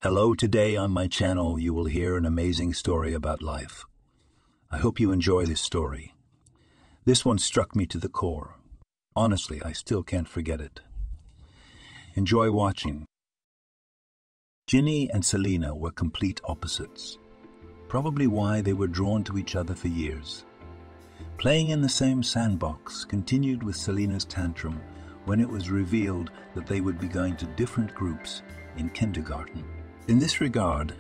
Hello, today on my channel you will hear an amazing story about life. I hope you enjoy this story. This one struck me to the core. Honestly, I still can't forget it. Enjoy watching. Ginny and Selina were complete opposites. Probably why they were drawn to each other for years. Playing in the same sandbox continued with Selina's tantrum when it was revealed that they would be going to different groups in kindergarten. In this regard,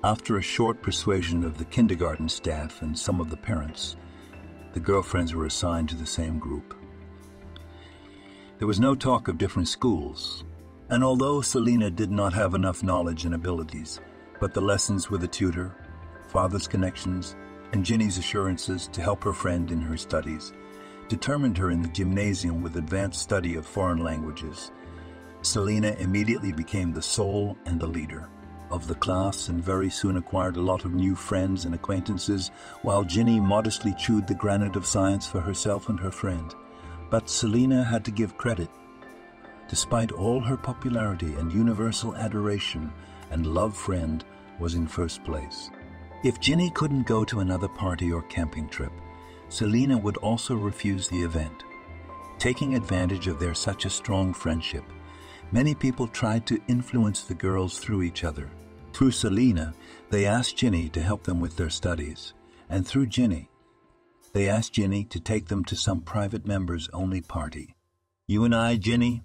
after a short persuasion of the kindergarten staff and some of the parents, the girlfriends were assigned to the same group. There was no talk of different schools, and although Selina did not have enough knowledge and abilities, but the lessons with a tutor, father's connections, and Ginny's assurances to help her friend in her studies determined her in the gymnasium with advanced study of foreign languages. Selina immediately became the soul and the leader of the class and very soon acquired a lot of new friends and acquaintances, while Ginny modestly chewed the granite of science for herself and her friend. But Selina had to give credit. Despite all her popularity and universal adoration, and love friend was in first place. If Ginny couldn't go to another party or camping trip, Selina would also refuse the event. Taking advantage of their such a strong friendship, many people tried to influence the girls through each other. Through Selina, they asked Ginny to help them with their studies, and through Ginny, they asked Ginny to take them to some private members-only party. "You and I, Ginny,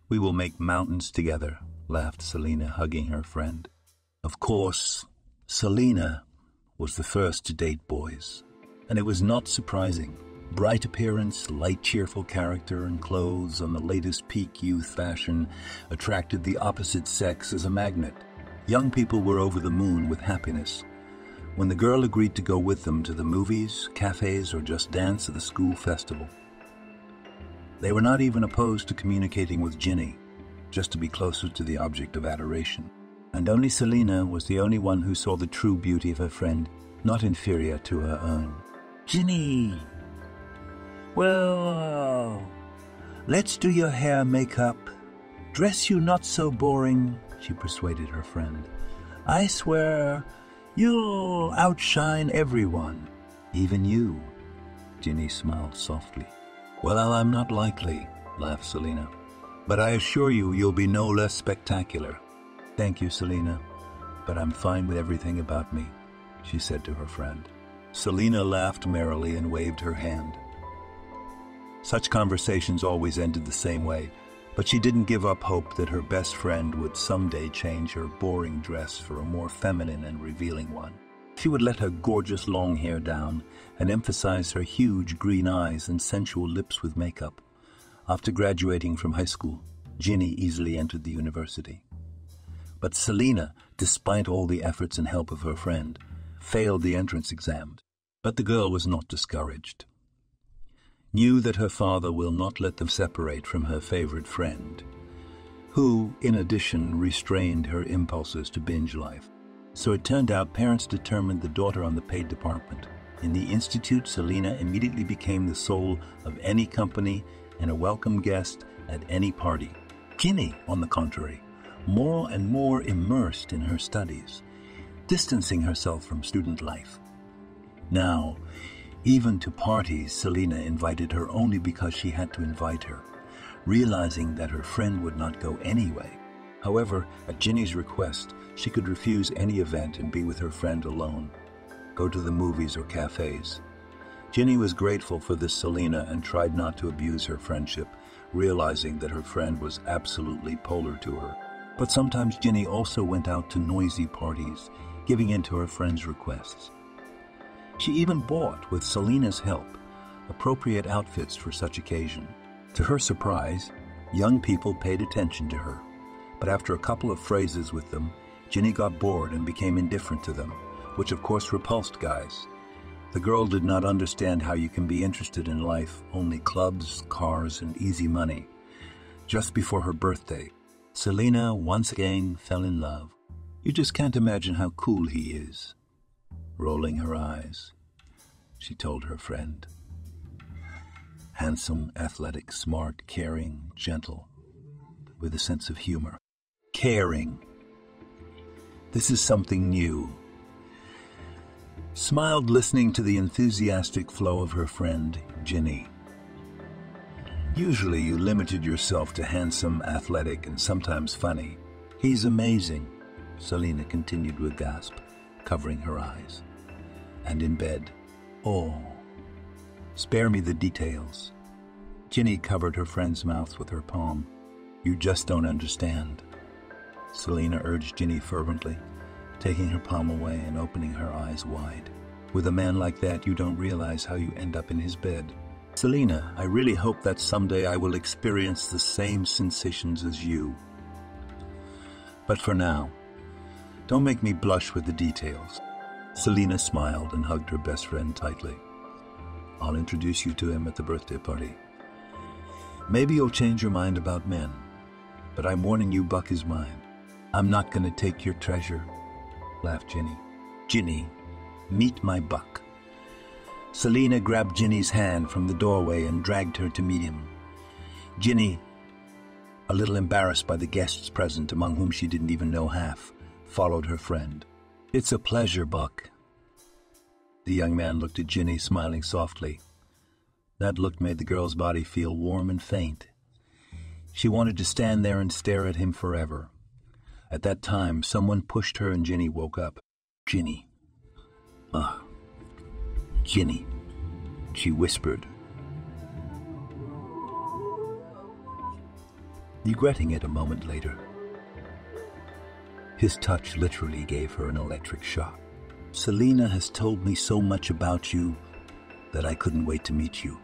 we will make mountains together," laughed Selina, hugging her friend. Of course, Selina was the first to date boys, and it was not surprising. Bright appearance, light, cheerful character, and clothes on the latest peak youth fashion attracted the opposite sex as a magnet. Young people were over the moon with happiness when the girl agreed to go with them to the movies, cafes, or just dance at the school festival. They were not even opposed to communicating with Ginny, just to be closer to the object of adoration. And only Selina was the only one who saw the true beauty of her friend, not inferior to her own. "Ginny! Well, let's do your hair, makeup. Dress you not so boring," she persuaded her friend. "I swear you'll outshine everyone, even you." Ginny smiled softly. "Well, I'm not likely," laughed Selina. "But I assure you, you'll be no less spectacular." "Thank you, Selina, but I'm fine with everything about me," she said to her friend. Selina laughed merrily and waved her hand. Such conversations always ended the same way, but she didn't give up hope that her best friend would someday change her boring dress for a more feminine and revealing one. She would let her gorgeous long hair down and emphasize her huge green eyes and sensual lips with makeup. After graduating from high school, Ginny easily entered the university. But Selina, despite all the efforts and help of her friend, failed the entrance exam. But the girl was not discouraged. Knew that her father will not let them separate from her favorite friend, who, in addition, restrained her impulses to binge life. So it turned out parents determined the daughter on the paid department. In the institute, Selina immediately became the soul of any company and a welcome guest at any party. Ginny, on the contrary, more and more immersed in her studies, distancing herself from student life. Now, even to parties, Selina invited her only because she had to invite her, realizing that her friend would not go anyway. However, at Ginny's request, she could refuse any event and be with her friend alone, go to the movies or cafes. Ginny was grateful for this Selina and tried not to abuse her friendship, realizing that her friend was absolutely polar to her. But sometimes Ginny also went out to noisy parties, giving in to her friend's requests. She even bought, with Selina's help, appropriate outfits for such occasion. To her surprise, young people paid attention to her, but after a couple of phrases with them, Ginny got bored and became indifferent to them, which of course repulsed guys. The girl did not understand how you can be interested in life, only clubs, cars, and easy money. Just before her birthday, Selina once again fell in love. "You just can't imagine how cool he is." Rolling her eyes, she told her friend. "Handsome, athletic, smart, caring, gentle, with a sense of humor." Caring. This is something new. Smiled, listening to the enthusiastic flow of her friend, Ginny. Usually you limited yourself to handsome, athletic, and sometimes funny. He's amazing, Selina continued with a gasp, covering her eyes. And in bed. Oh, spare me the details. Ginny covered her friend's mouth with her palm. You just don't understand. Selina urged Ginny fervently, taking her palm away and opening her eyes wide. With a man like that, you don't realize how you end up in his bed. Selina, I really hope that someday I will experience the same sensations as you. But for now, don't make me blush with the details. Selina smiled and hugged her best friend tightly. I'll introduce you to him at the birthday party. Maybe you'll change your mind about men, but I'm warning you, Buck is mine. I'm not going to take your treasure, laughed Ginny. Ginny, meet my Buck. Selina grabbed Ginny's hand from the doorway and dragged her to meet him. Ginny, a little embarrassed by the guests present, among whom she didn't even know half, followed her friend. It's a pleasure, Buck. The young man looked at Ginny, smiling softly. That look made the girl's body feel warm and faint. She wanted to stand there and stare at him forever. At that time, someone pushed her and Ginny woke up. Ginny. Ginny, she whispered, regretting it a moment later. His touch literally gave her an electric shock. Selina has told me so much about you that I couldn't wait to meet you.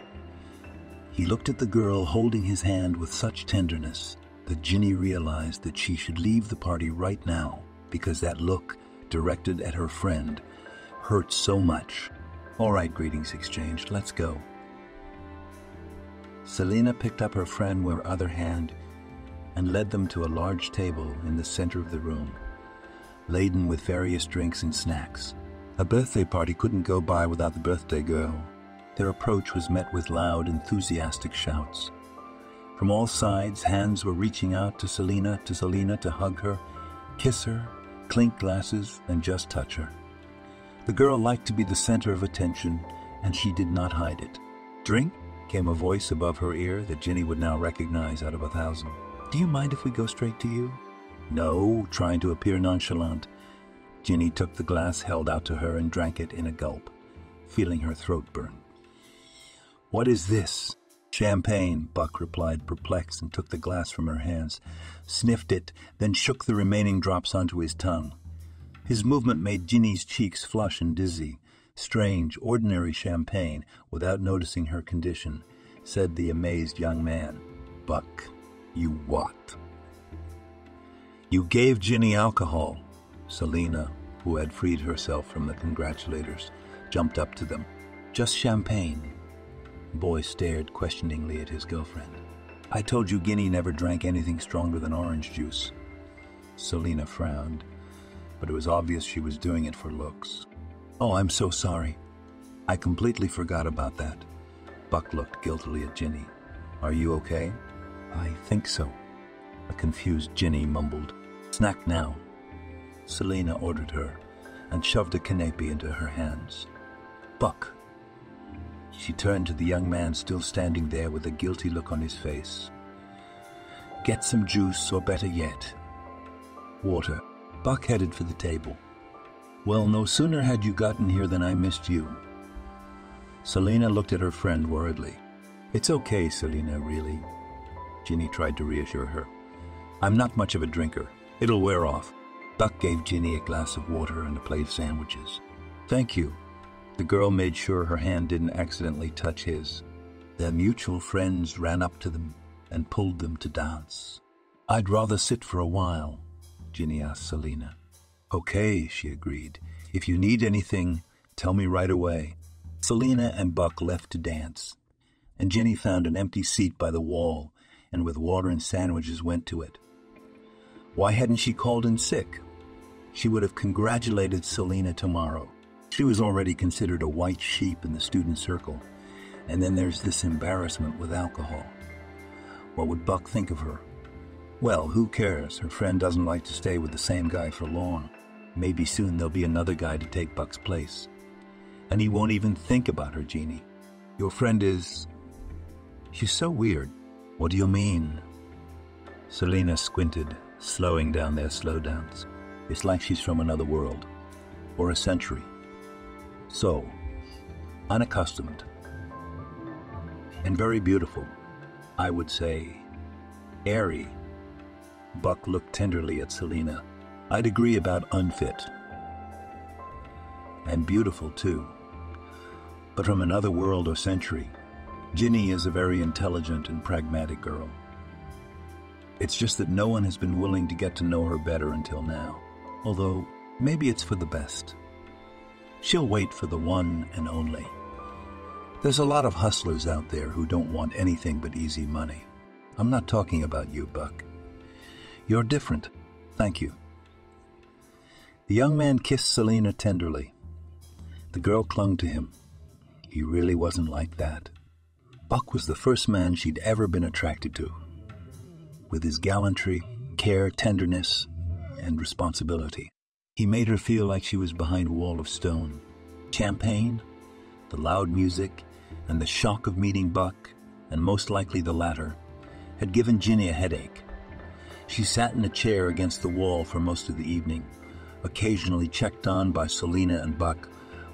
He looked at the girl, holding his hand with such tenderness that Ginny realized that she should leave the party right now because that look, directed at her friend, hurt so much. All right, greetings exchanged, let's go. Selina picked up her friend with her other hand and led them to a large table in the center of the room, laden with various drinks and snacks. A birthday party couldn't go by without the birthday girl. Their approach was met with loud, enthusiastic shouts. From all sides, hands were reaching out to Selina to hug her, kiss her, clink glasses, and just touch her. The girl liked to be the center of attention, and she did not hide it. Drink? Came a voice above her ear that Ginny would now recognize out of 1,000. Do you mind if we go straight to you? No, trying to appear nonchalant. Ginny took the glass held out to her and drank it in a gulp, feeling her throat burn. What is this? Champagne, Buck replied, perplexed, and took the glass from her hands, sniffed it, then shook the remaining drops onto his tongue. His movement made Ginny's cheeks flush and dizzy. Strange, ordinary champagne, without noticing her condition, said the amazed young man. Buck, you what? You gave Ginny alcohol. Selina, who had freed herself from the congratulators, jumped up to them. Just champagne. The boy stared questioningly at his girlfriend. I told you Ginny never drank anything stronger than orange juice. Selina frowned, but it was obvious she was doing it for looks. Oh, I'm so sorry. I completely forgot about that. Buck looked guiltily at Ginny. Are you okay? I think so. A confused Ginny mumbled. Snack now. Selina ordered her and shoved a canapé into her hands. Buck. She turned to the young man still standing there with a guilty look on his face. Get some juice, or better yet, water. Buck headed for the table. Well, no sooner had you gotten here than I missed you. Selina looked at her friend worriedly. It's okay, Selina, really. Ginny tried to reassure her. I'm not much of a drinker. It'll wear off. Buck gave Ginny a glass of water and a plate of sandwiches. Thank you. The girl made sure her hand didn't accidentally touch his. Their mutual friends ran up to them and pulled them to dance. I'd rather sit for a while, Ginny asked Selina. Okay, she agreed. If you need anything, tell me right away. Selina and Buck left to dance, and Ginny found an empty seat by the wall and with water and sandwiches went to it. Why hadn't she called in sick? She would have congratulated Selina tomorrow. She was already considered a white sheep in the student circle, and then there's this embarrassment with alcohol. What would Buck think of her? Well, who cares? Her friend doesn't like to stay with the same guy for long. Maybe soon there'll be another guy to take Buck's place. And he won't even think about her, Jeannie. Your friend is... She's so weird. What do you mean? Selena squinted, slowing down their slowdowns. It's like she's from another world, or a century. So, unaccustomed, and very beautiful. I would say, airy. Buck looked tenderly at Selena. I'd agree about unfit. And beautiful, too. But from another world or century. Ginny is a very intelligent and pragmatic girl. It's just that no one has been willing to get to know her better until now. Although, maybe it's for the best. She'll wait for the one and only. There's a lot of hustlers out there who don't want anything but easy money. I'm not talking about you, Buck. You're different. Thank you. The young man kissed Selena tenderly. The girl clung to him. He really wasn't like that. Buck was the first man she'd ever been attracted to. With his gallantry, care, tenderness, and responsibility. He made her feel like she was behind a wall of stone. Champagne, the loud music, and the shock of meeting Buck, and most likely the latter, had given Ginny a headache. She sat in a chair against the wall for most of the evening, occasionally checked on by Selena and Buck,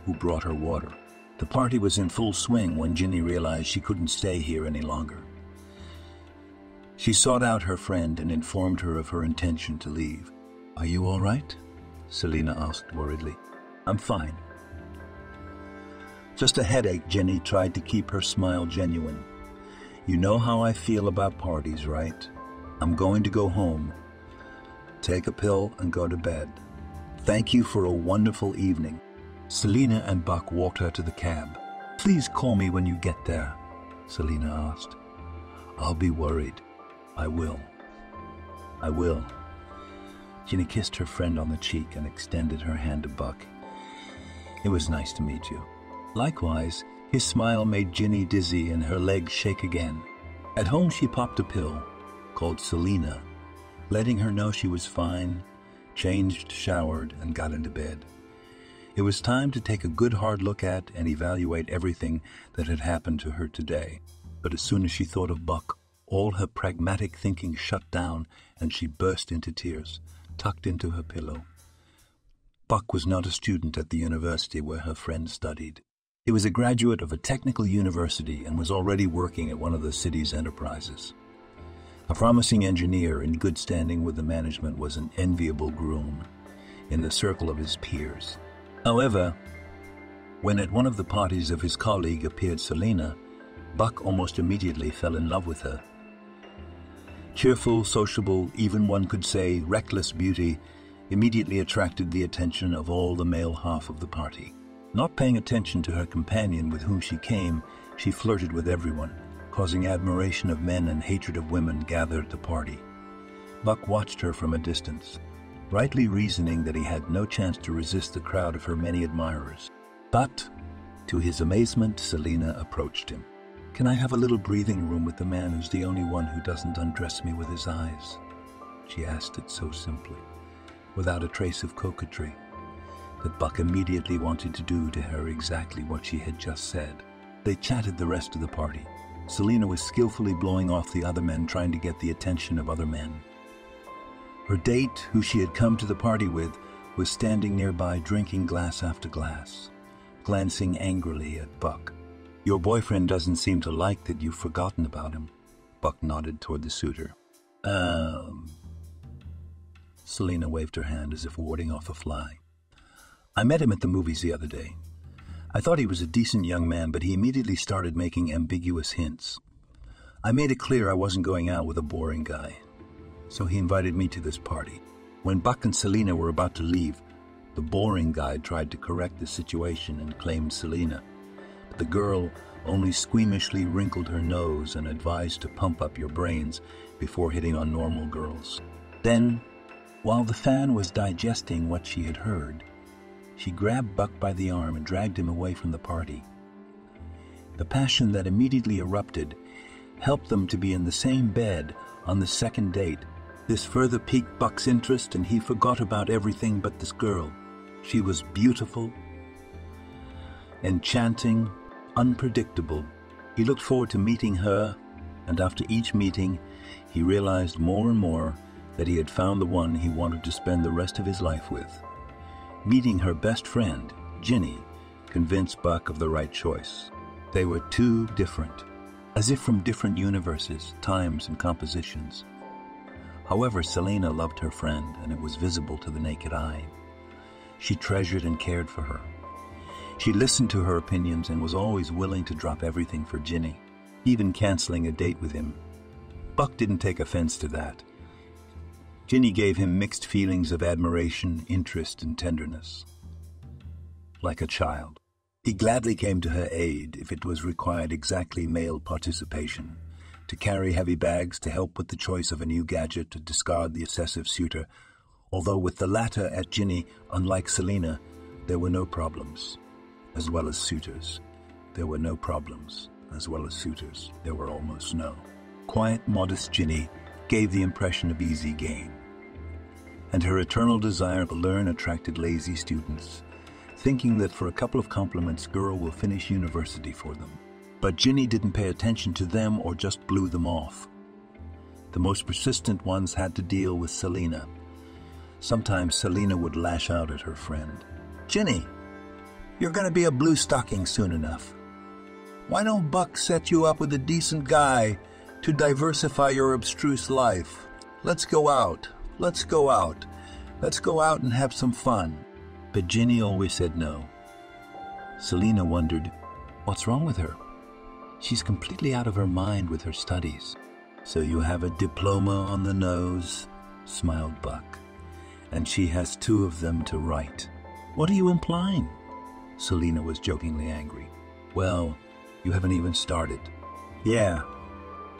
who brought her water. The party was in full swing when Ginny realized she couldn't stay here any longer. She sought out her friend and informed her of her intention to leave. Are you all right? Selena asked worriedly. I'm fine. Just a headache. Ginny tried to keep her smile genuine. You know how I feel about parties, right? I'm going to go home. Take a pill and go to bed. Thank you for a wonderful evening. Selena and Buck walked her to the cab. Please call me when you get there, Selena asked. I'll be worried. I will. I will. Ginny kissed her friend on the cheek and extended her hand to Buck. It was nice to meet you. Likewise, his smile made Ginny dizzy and her legs shake again. At home she popped a pill, called Selena, letting her know she was fine, changed, showered, and got into bed. It was time to take a good hard look at and evaluate everything that had happened to her today. But as soon as she thought of Buck, all her pragmatic thinking shut down and she burst into tears, tucked into her pillow. Buck was not a student at the university where her friend studied. He was a graduate of a technical university and was already working at one of the city's enterprises. A promising engineer in good standing with the management was an enviable groom in the circle of his peers. However, when at one of the parties of his colleague appeared Selena, Buck almost immediately fell in love with her. Cheerful, sociable, even one could say reckless beauty immediately attracted the attention of all the male half of the party. Not paying attention to her companion with whom she came, she flirted with everyone, causing admiration of men and hatred of women gathered at the party. Buck watched her from a distance, rightly reasoning that he had no chance to resist the crowd of her many admirers. But, to his amazement, Selena approached him. Can I have a little breathing room with the man who's the only one who doesn't undress me with his eyes? She asked it so simply, without a trace of coquetry, that Buck immediately wanted to do to her exactly what she had just said. They chatted the rest of the party. Selena was skillfully blowing off the other men, trying to get the attention of other men. Her date, who she had come to the party with, was standing nearby drinking glass after glass, glancing angrily at Buck. Your boyfriend doesn't seem to like that you've forgotten about him. Buck nodded toward the suitor. Selena waved her hand as if warding off a fly. I met him at the movies the other day. I thought he was a decent young man, but he immediately started making ambiguous hints. I made it clear I wasn't going out with a boring guy, so he invited me to this party. When Buck and Selena were about to leave, the boring guy tried to correct the situation and claimed Selena. But the girl only squeamishly wrinkled her nose and advised to pump up your brains before hitting on normal girls. Then, while the fan was digesting what she had heard, she grabbed Buck by the arm and dragged him away from the party. The passion that immediately erupted helped them to be in the same bed on the second date This further piqued Buck's interest, and he forgot about everything but this girl. She was beautiful, enchanting, unpredictable. He looked forward to meeting her, and after each meeting, he realized more and more that he had found the one he wanted to spend the rest of his life with. Meeting her best friend, Ginny, convinced Buck of the right choice. They were too different, as if from different universes, times, and compositions. However, Selena loved her friend, and it was visible to the naked eye. She treasured and cared for her. She listened to her opinions and was always willing to drop everything for Ginny, even canceling a date with him. Buck didn't take offense to that. Ginny gave him mixed feelings of admiration, interest, and tenderness. Like a child, he gladly came to her aid if it was required exactly male participation, to carry heavy bags, to help with the choice of a new gadget, to discard the excessive suitor, although with the latter at Ginny, unlike Selena, there were no problems, as well as suitors. There were no problems, as well as suitors. There were almost no. Quiet, modest Ginny gave the impression of easy gain, and her eternal desire to learn attracted lazy students, thinking that for a couple of compliments, girl will finish university for them. But Ginny didn't pay attention to them or just blew them off. The most persistent ones had to deal with Selena. Sometimes Selena would lash out at her friend. "Ginny, you're going to be a blue stocking soon enough. Why don't Buck set you up with a decent guy to diversify your abstruse life? Let's go out. Let's go out. Let's go out and have some fun." But Ginny always said no. Selena wondered, what's wrong with her? She's completely out of her mind with her studies. "So you have a diploma on the nose," smiled Buck, "and she has 2 of them to write." "What are you implying?" Selena was jokingly angry. "Well, you haven't even started." "Yeah,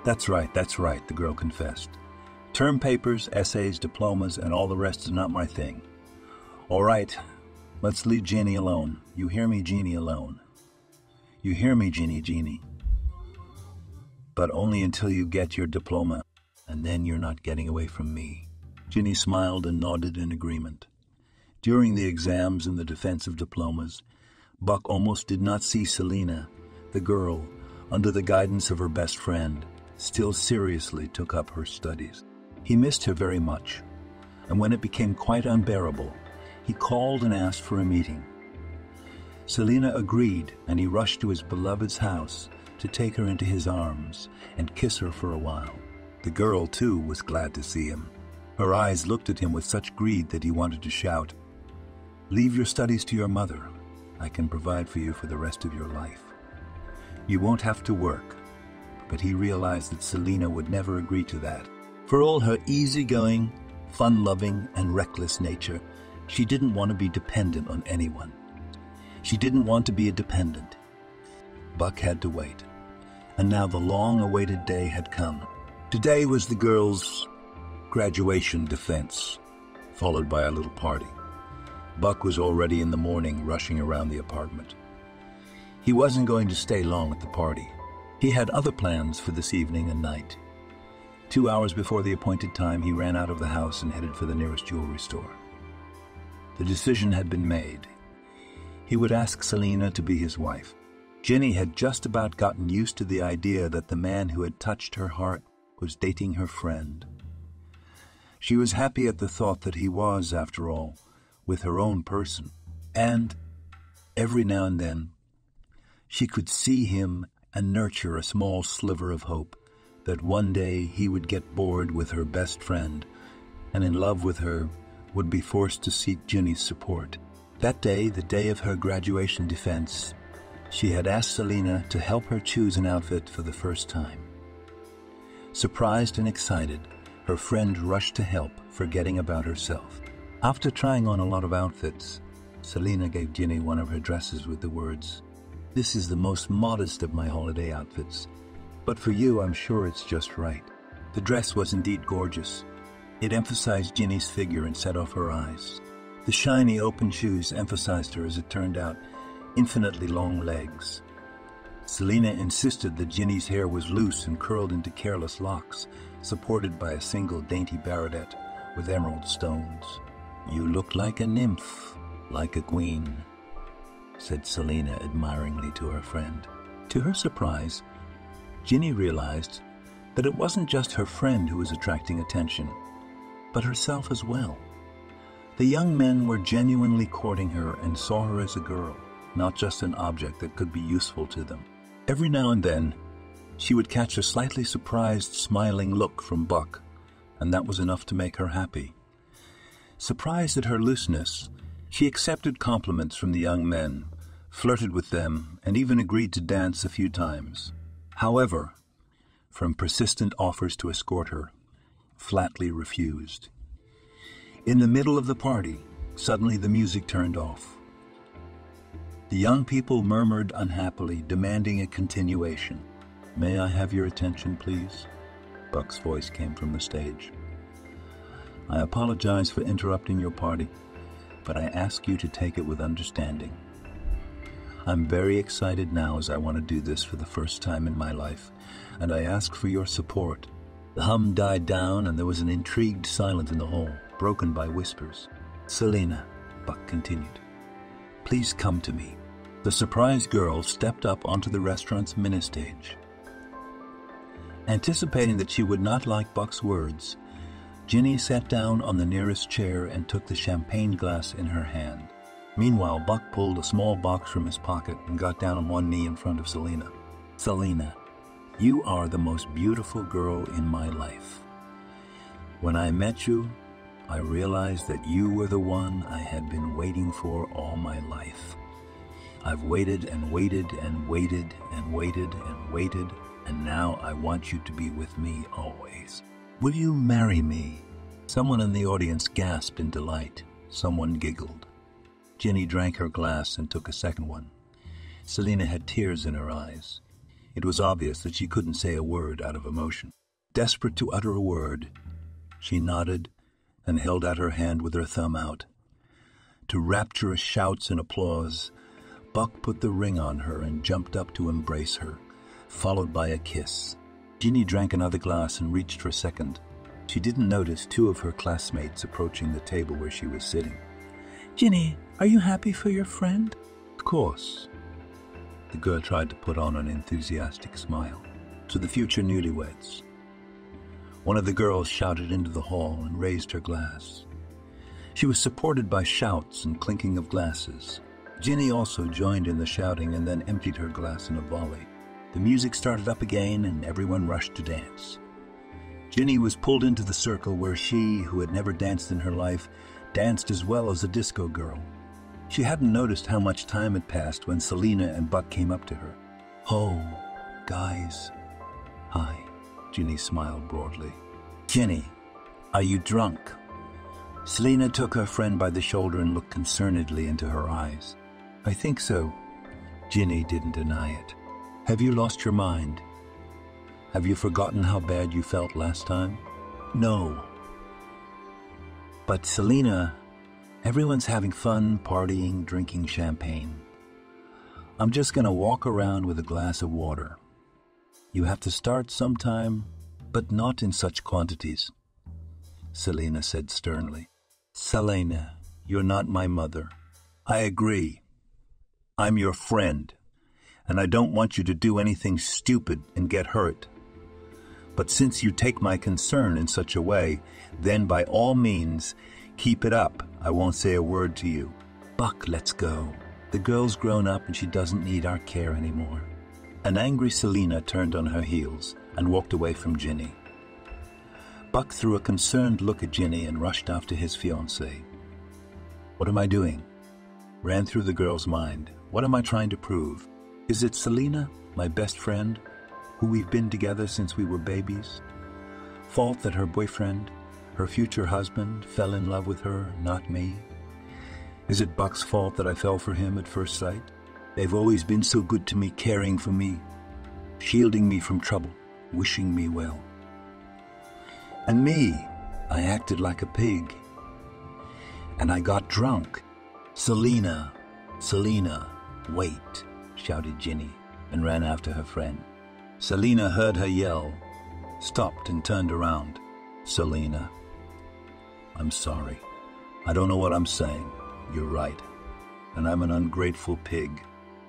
that's right, the girl confessed. "Term papers, essays, diplomas, and all the rest is not my thing. All right, let's leave Jeannie alone. You hear me, Jeannie, alone. You hear me, Jeannie. But only until you get your diploma, and then you're not getting away from me." Ginny smiled and nodded in agreement. During the exams and the defense of diplomas, Buck almost did not see Selena. The girl, under the guidance of her best friend, still seriously took up her studies. He missed her very much, and when it became quite unbearable, he called and asked for a meeting. Selena agreed, and he rushed to his beloved's house to take her into his arms and kiss her for a while. The girl, too, was glad to see him. Her eyes looked at him with such greed that he wanted to shout, "Leave your studies to your mother. I can provide for you for the rest of your life. You won't have to work." But he realized that Selena would never agree to that. For all her easygoing, fun-loving, and reckless nature, she didn't want to be dependent on anyone. She didn't want to be a dependent. Buck had to wait, and now the long-awaited day had come. Today was the girl's graduation defense, followed by a little party. Buck was already in the morning rushing around the apartment. He wasn't going to stay long at the party. He had other plans for this evening and night. 2 hours before the appointed time, he ran out of the house and headed for the nearest jewelry store. The decision had been made. He would ask Selena to be his wife. Ginny had just about gotten used to the idea that the man who had touched her heart was dating her friend. She was happy at the thought that he was, after all, with her own person. And every now and then, she could see him and nurture a small sliver of hope that one day he would get bored with her best friend and in love with her would be forced to seek Ginny's support. That day, the day of her graduation defense, she had asked Selena to help her choose an outfit for the first time. Surprised and excited, her friend rushed to help, forgetting about herself. After trying on a lot of outfits, Selena gave Ginny one of her dresses with the words, "This is the most modest of my holiday outfits, but for you I'm sure it's just right." The dress was indeed gorgeous. It emphasized Ginny's figure and set off her eyes. The shiny open shoes emphasized her, as it turned out, infinitely long legs. Selina insisted that Ginny's hair was loose and curled into careless locks, supported by a single dainty barrette with emerald stones. "You look like a nymph, like a queen," said Selina admiringly to her friend. To her surprise, Ginny realized that it wasn't just her friend who was attracting attention, but herself as well. The young men were genuinely courting her and saw her as a girl, not just an object that could be useful to them. Every now and then, she would catch a slightly surprised, smiling look from Buck, and that was enough to make her happy. Surprised at her looseness, she accepted compliments from the young men, flirted with them, and even agreed to dance a few times. However, from persistent offers to escort her, flatly refused. In the middle of the party, suddenly the music turned off. The young people murmured unhappily, demanding a continuation. "May I have your attention, please?" Buck's voice came from the stage. "I apologize for interrupting your party, but I ask you to take it with understanding. I'm very excited now as I want to do this for the first time in my life, and I ask for your support." The hum died down and there was an intrigued silence in the hall, broken by whispers. "Selina," Buck continued, "please come to me." The surprised girl stepped up onto the restaurant's mini-stage. Anticipating that she would not like Buck's words, Ginny sat down on the nearest chair and took the champagne glass in her hand. Meanwhile, Buck pulled a small box from his pocket and got down on one knee in front of Selina. "Selina, you are the most beautiful girl in my life. When I met you, I realized that you were the one I had been waiting for all my life. I've waited and waited and waited and waited and waited, and now I want you to be with me always. Will you marry me?" Someone in the audience gasped in delight. Someone giggled. Ginny drank her glass and took a second one. Selina had tears in her eyes. It was obvious that she couldn't say a word out of emotion. Desperate to utter a word, she nodded and held out her hand with her thumb out. To rapturous shouts and applause, Buck put the ring on her and jumped up to embrace her, followed by a kiss. Ginny drank another glass and reached for a second. She didn't notice two of her classmates approaching the table where she was sitting. "Ginny, are you happy for your friend?" "Of course." The girl tried to put on an enthusiastic smile. "To the future newlyweds." One of the girls shouted into the hall and raised her glass. She was supported by shouts and clinking of glasses. Ginny also joined in the shouting and then emptied her glass in a volley. The music started up again and everyone rushed to dance. Ginny was pulled into the circle where she, who had never danced in her life, danced as well as a disco girl. She hadn't noticed how much time had passed when Selina and Buck came up to her. "Oh, guys." "Hi." Ginny smiled broadly. "Ginny, are you drunk?" Selina took her friend by the shoulder and looked concernedly into her eyes. "I think so." Ginny didn't deny it. "Have you lost your mind? Have you forgotten how bad you felt last time?" "No." "But Selina, everyone's having fun, partying, drinking champagne. I'm just going to walk around with a glass of water. You have to start sometime, but not in such quantities," Selina said sternly. "Selina, you're not my mother." "I agree. I'm your friend, and I don't want you to do anything stupid and get hurt. But since you take my concern in such a way, then by all means, keep it up. I won't say a word to you." "Buck, let's go. The girl's grown up and she doesn't need our care anymore." An angry Selina turned on her heels and walked away from Ginny. Buck threw a concerned look at Ginny and rushed after his fiancée. "What am I doing?" ran through the girl's mind. "What am I trying to prove? Is it Selina, my best friend, who we've been together since we were babies, fault that her boyfriend, her future husband, fell in love with her, not me? Is it Buck's fault that I fell for him at first sight? They've always been so good to me, caring for me, shielding me from trouble, wishing me well. And me, I acted like a pig. And I got drunk. Selina, Selina, wait," shouted Ginny. and ran after her friend. Selina heard her yell, stopped and turned around. Selina, I'm sorry. I don't know what I'm saying. You're right. And I'm an ungrateful pig.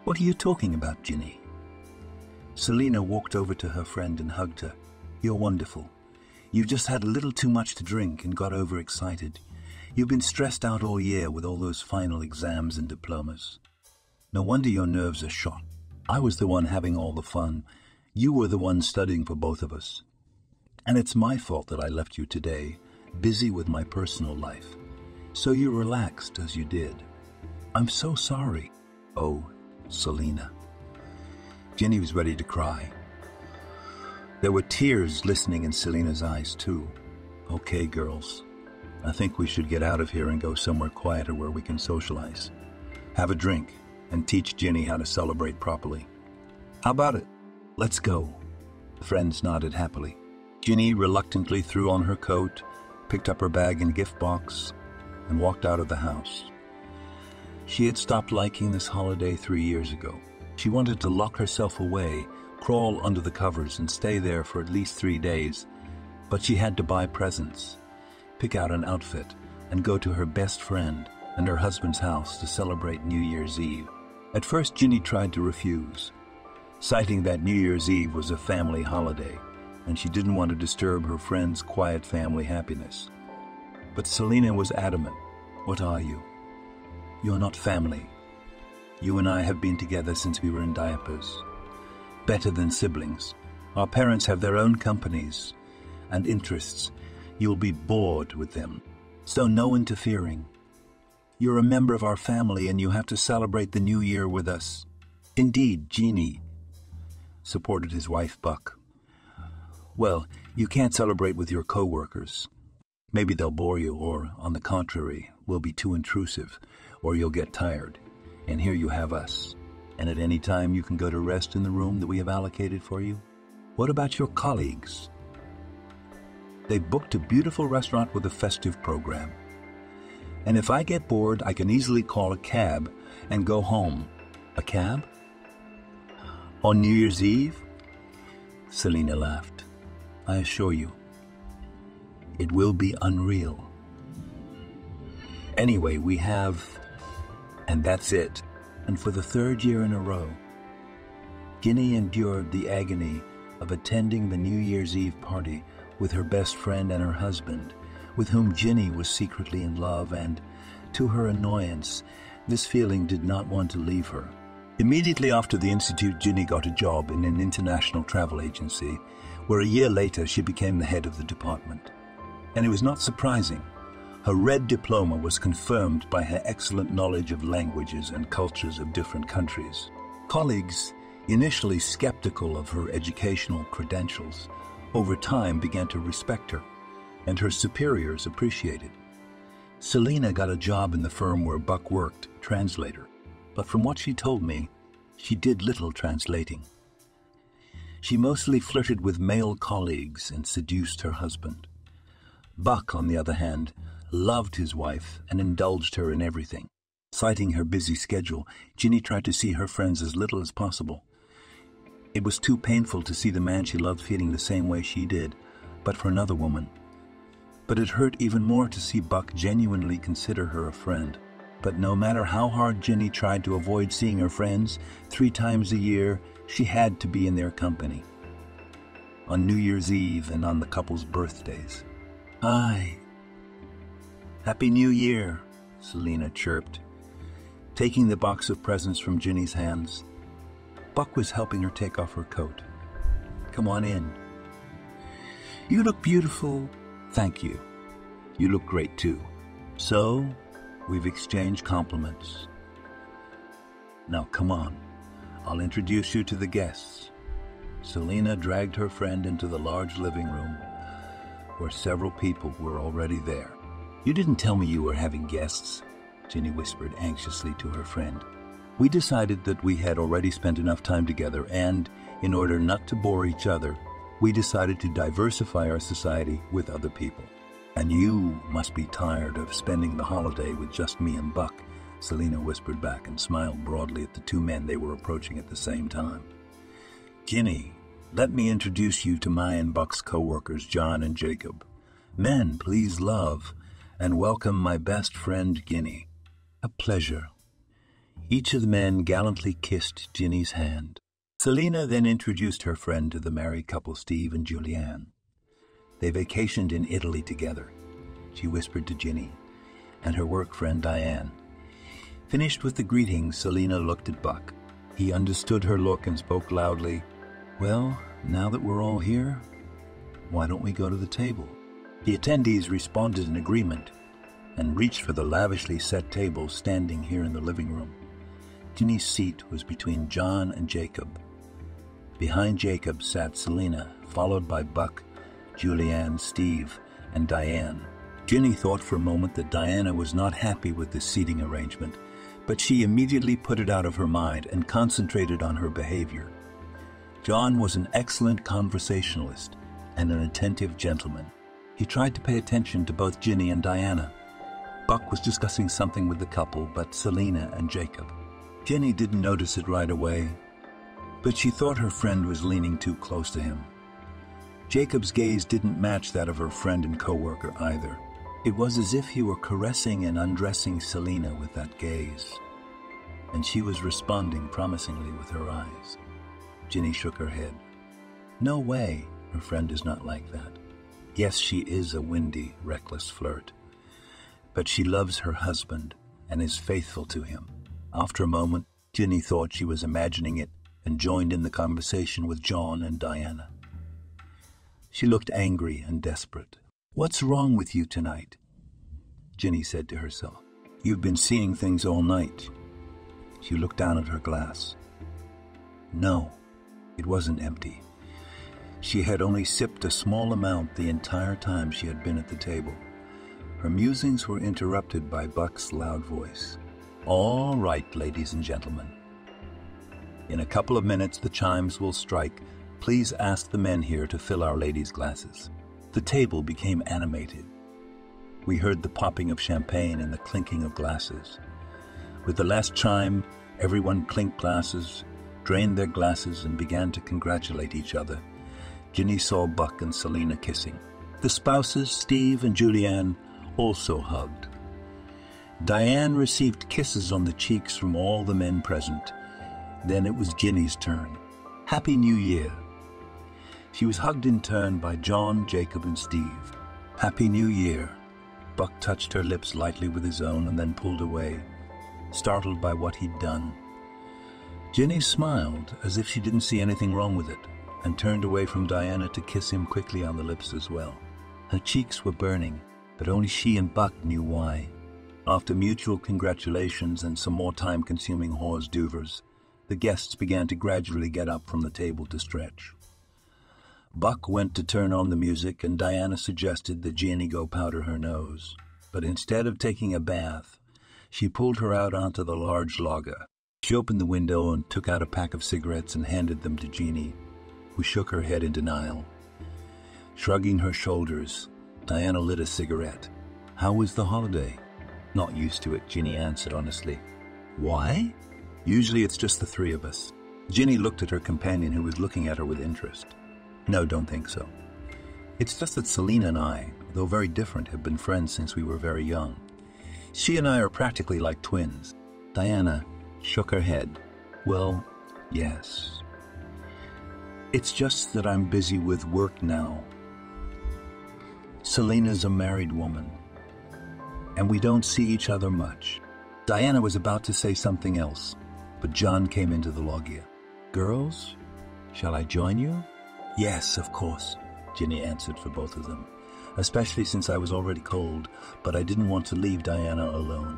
What are you talking about, Ginny? Selina walked over to her friend and hugged her. You're wonderful. You've just had a little too much to drink and got overexcited. You've been stressed out all year with all those final exams and diplomas. No wonder your nerves are shot. I was the one having all the fun. You were the one studying for both of us. And it's my fault that I left you today, busy with my personal life. So you relaxed as you did. I'm so sorry. Oh, Selina. Ginny was ready to cry. There were tears glistening in Selina's eyes, too. Okay, girls. I think we should get out of here and go somewhere quieter where we can socialize. Have a drink and teach Ginny how to celebrate properly. How about it? Let's go. The friends nodded happily. Ginny reluctantly threw on her coat, picked up her bag and gift box, and walked out of the house. She had stopped liking this holiday 3 years ago. She wanted to lock herself away, crawl under the covers, and stay there for at least 3 days. But she had to buy presents, pick out an outfit, and go to her best friend and her husband's house to celebrate New Year's Eve. At first, Ginny tried to refuse, citing that New Year's Eve was a family holiday, and she didn't want to disturb her friend's quiet family happiness. But Selina was adamant. What are you? You're not family. You and I have been together since we were in diapers. Better than siblings. Our parents have their own companies and interests. You'll be bored with them. So no interfering. You're a member of our family and you have to celebrate the new year with us. Indeed, Jeannie supported his wife, Buck. Well, you can't celebrate with your co-workers. Maybe they'll bore you, or, on the contrary, will be too intrusive, or you'll get tired. And here you have us. And at any time you can go to rest in the room that we have allocated for you. What about your colleagues? They booked a beautiful restaurant with a festive program. And if I get bored, I can easily call a cab and go home. A cab? On New Year's Eve? Selina laughed. I assure you, it will be unreal. Anyway, we have, and that's it. And for the 3rd year in a row, Ginny endured the agony of attending the New Year's Eve party with her best friend and her husband, with whom Ginny was secretly in love, and, to her annoyance, this feeling did not want to leave her. Immediately after the institute, Ginny got a job in an international travel agency, where a year later she became the head of the department. And it was not surprising. Her red diploma was confirmed by her excellent knowledge of languages and cultures of different countries. Colleagues, initially skeptical of her educational credentials, over time began to respect her, and her superiors appreciated. Selina got a job in the firm where Buck worked, translator, but from what she told me, she did little translating. She mostly flirted with male colleagues and seduced her husband. Buck, on the other hand, loved his wife and indulged her in everything. Citing her busy schedule, Ginny tried to see her friends as little as possible. It was too painful to see the man she loved feeling the same way she did, but for another woman. But it hurt even more to see Buck genuinely consider her a friend. But no matter how hard Ginny tried to avoid seeing her friends, 3 times a year, she had to be in their company. On New Year's Eve and on the couple's birthdays. Hi. Happy New Year, Selina chirped, taking the box of presents from Ginny's hands. Buck was helping her take off her coat. Come on in. You look beautiful. Thank you. You look great too. So, we've exchanged compliments. Now come on. I'll introduce you to the guests. Selina dragged her friend into the large living room, where several people were already there. You didn't tell me you were having guests, Ginny whispered anxiously to her friend. We decided that we had already spent enough time together, and, in order not to bore each other, we decided to diversify our society with other people. And you must be tired of spending the holiday with just me and Buck, Selina whispered back and smiled broadly at the 2 men they were approaching at the same time. Ginny, let me introduce you to my and Buck's co-workers, John and Jacob. Men, please love and welcome my best friend, Ginny. A pleasure. Each of the men gallantly kissed Ginny's hand. Selina then introduced her friend to the married couple, Steve and Julianne. They vacationed in Italy together, she whispered to Ginny, and her work friend, Diane. Finished with the greetings, Selina looked at Buck. He understood her look and spoke loudly. Well, now that we're all here, why don't we go to the table? The attendees responded in agreement and reached for the lavishly set table standing here in the living room. Ginny's seat was between John and Jacob. Behind Jacob sat Selina, followed by Buck, Julianne, Steve, and Diane. Ginny thought for a moment that Diana was not happy with this seating arrangement, but she immediately put it out of her mind and concentrated on her behavior. John was an excellent conversationalist and an attentive gentleman. He tried to pay attention to both Ginny and Diana. Buck was discussing something with the couple, but Selina and Jacob. Ginny didn't notice it right away, but she thought her friend was leaning too close to him. Jacob's gaze didn't match that of her friend and co-worker either. It was as if he were caressing and undressing Selina with that gaze, and she was responding promisingly with her eyes. Ginny shook her head. No way, her friend is not like that. Yes, she is a windy, reckless flirt, but she loves her husband and is faithful to him. After a moment, Ginny thought she was imagining it and joined in the conversation with John and Diana. She looked angry and desperate. What's wrong with you tonight? Ginny said to herself. You've been seeing things all night. She looked down at her glass. No, it wasn't empty. She had only sipped a small amount the entire time she had been at the table. Her musings were interrupted by Buck's loud voice. All right, ladies and gentlemen. In a couple of minutes the chimes will strike. Please ask the men here to fill our ladies' glasses. The table became animated. We heard the popping of champagne and the clinking of glasses. With the last chime, everyone clinked glasses, drained their glasses, and began to congratulate each other. Ginny saw Buck and Selina kissing. The spouses, Steve and Julianne, also hugged. Diane received kisses on the cheeks from all the men present. Then it was Ginny's turn. Happy New Year. She was hugged in turn by John, Jacob, and Steve. Happy New Year. Buck touched her lips lightly with his own and then pulled away, startled by what he'd done. Ginny smiled as if she didn't see anything wrong with it and turned away from Diana to kiss him quickly on the lips as well. Her cheeks were burning, but only she and Buck knew why. After mutual congratulations and some more time-consuming hors d'oeuvres, the guests began to gradually get up from the table to stretch. Buck went to turn on the music, and Diana suggested that Ginny go powder her nose. But instead of taking a bath, she pulled her out onto the large loggia. She opened the window and took out a pack of cigarettes and handed them to Ginny, who shook her head in denial. Shrugging her shoulders, Diana lit a cigarette. How was the holiday? Not used to it, Ginny answered honestly. Why? Usually it's just the three of us. Ginny looked at her companion, who was looking at her with interest. No, don't think so. It's just that Selina and I, though very different, have been friends since we were very young. She and I are practically like twins. Diana shook her head. Well, yes. It's just that I'm busy with work now. Selina's a married woman, and we don't see each other much. Diana was about to say something else, but John came into the loggia. Girls, shall I join you? Yes, of course, Ginny answered for both of them, especially since I was already cold, but I didn't want to leave Diana alone.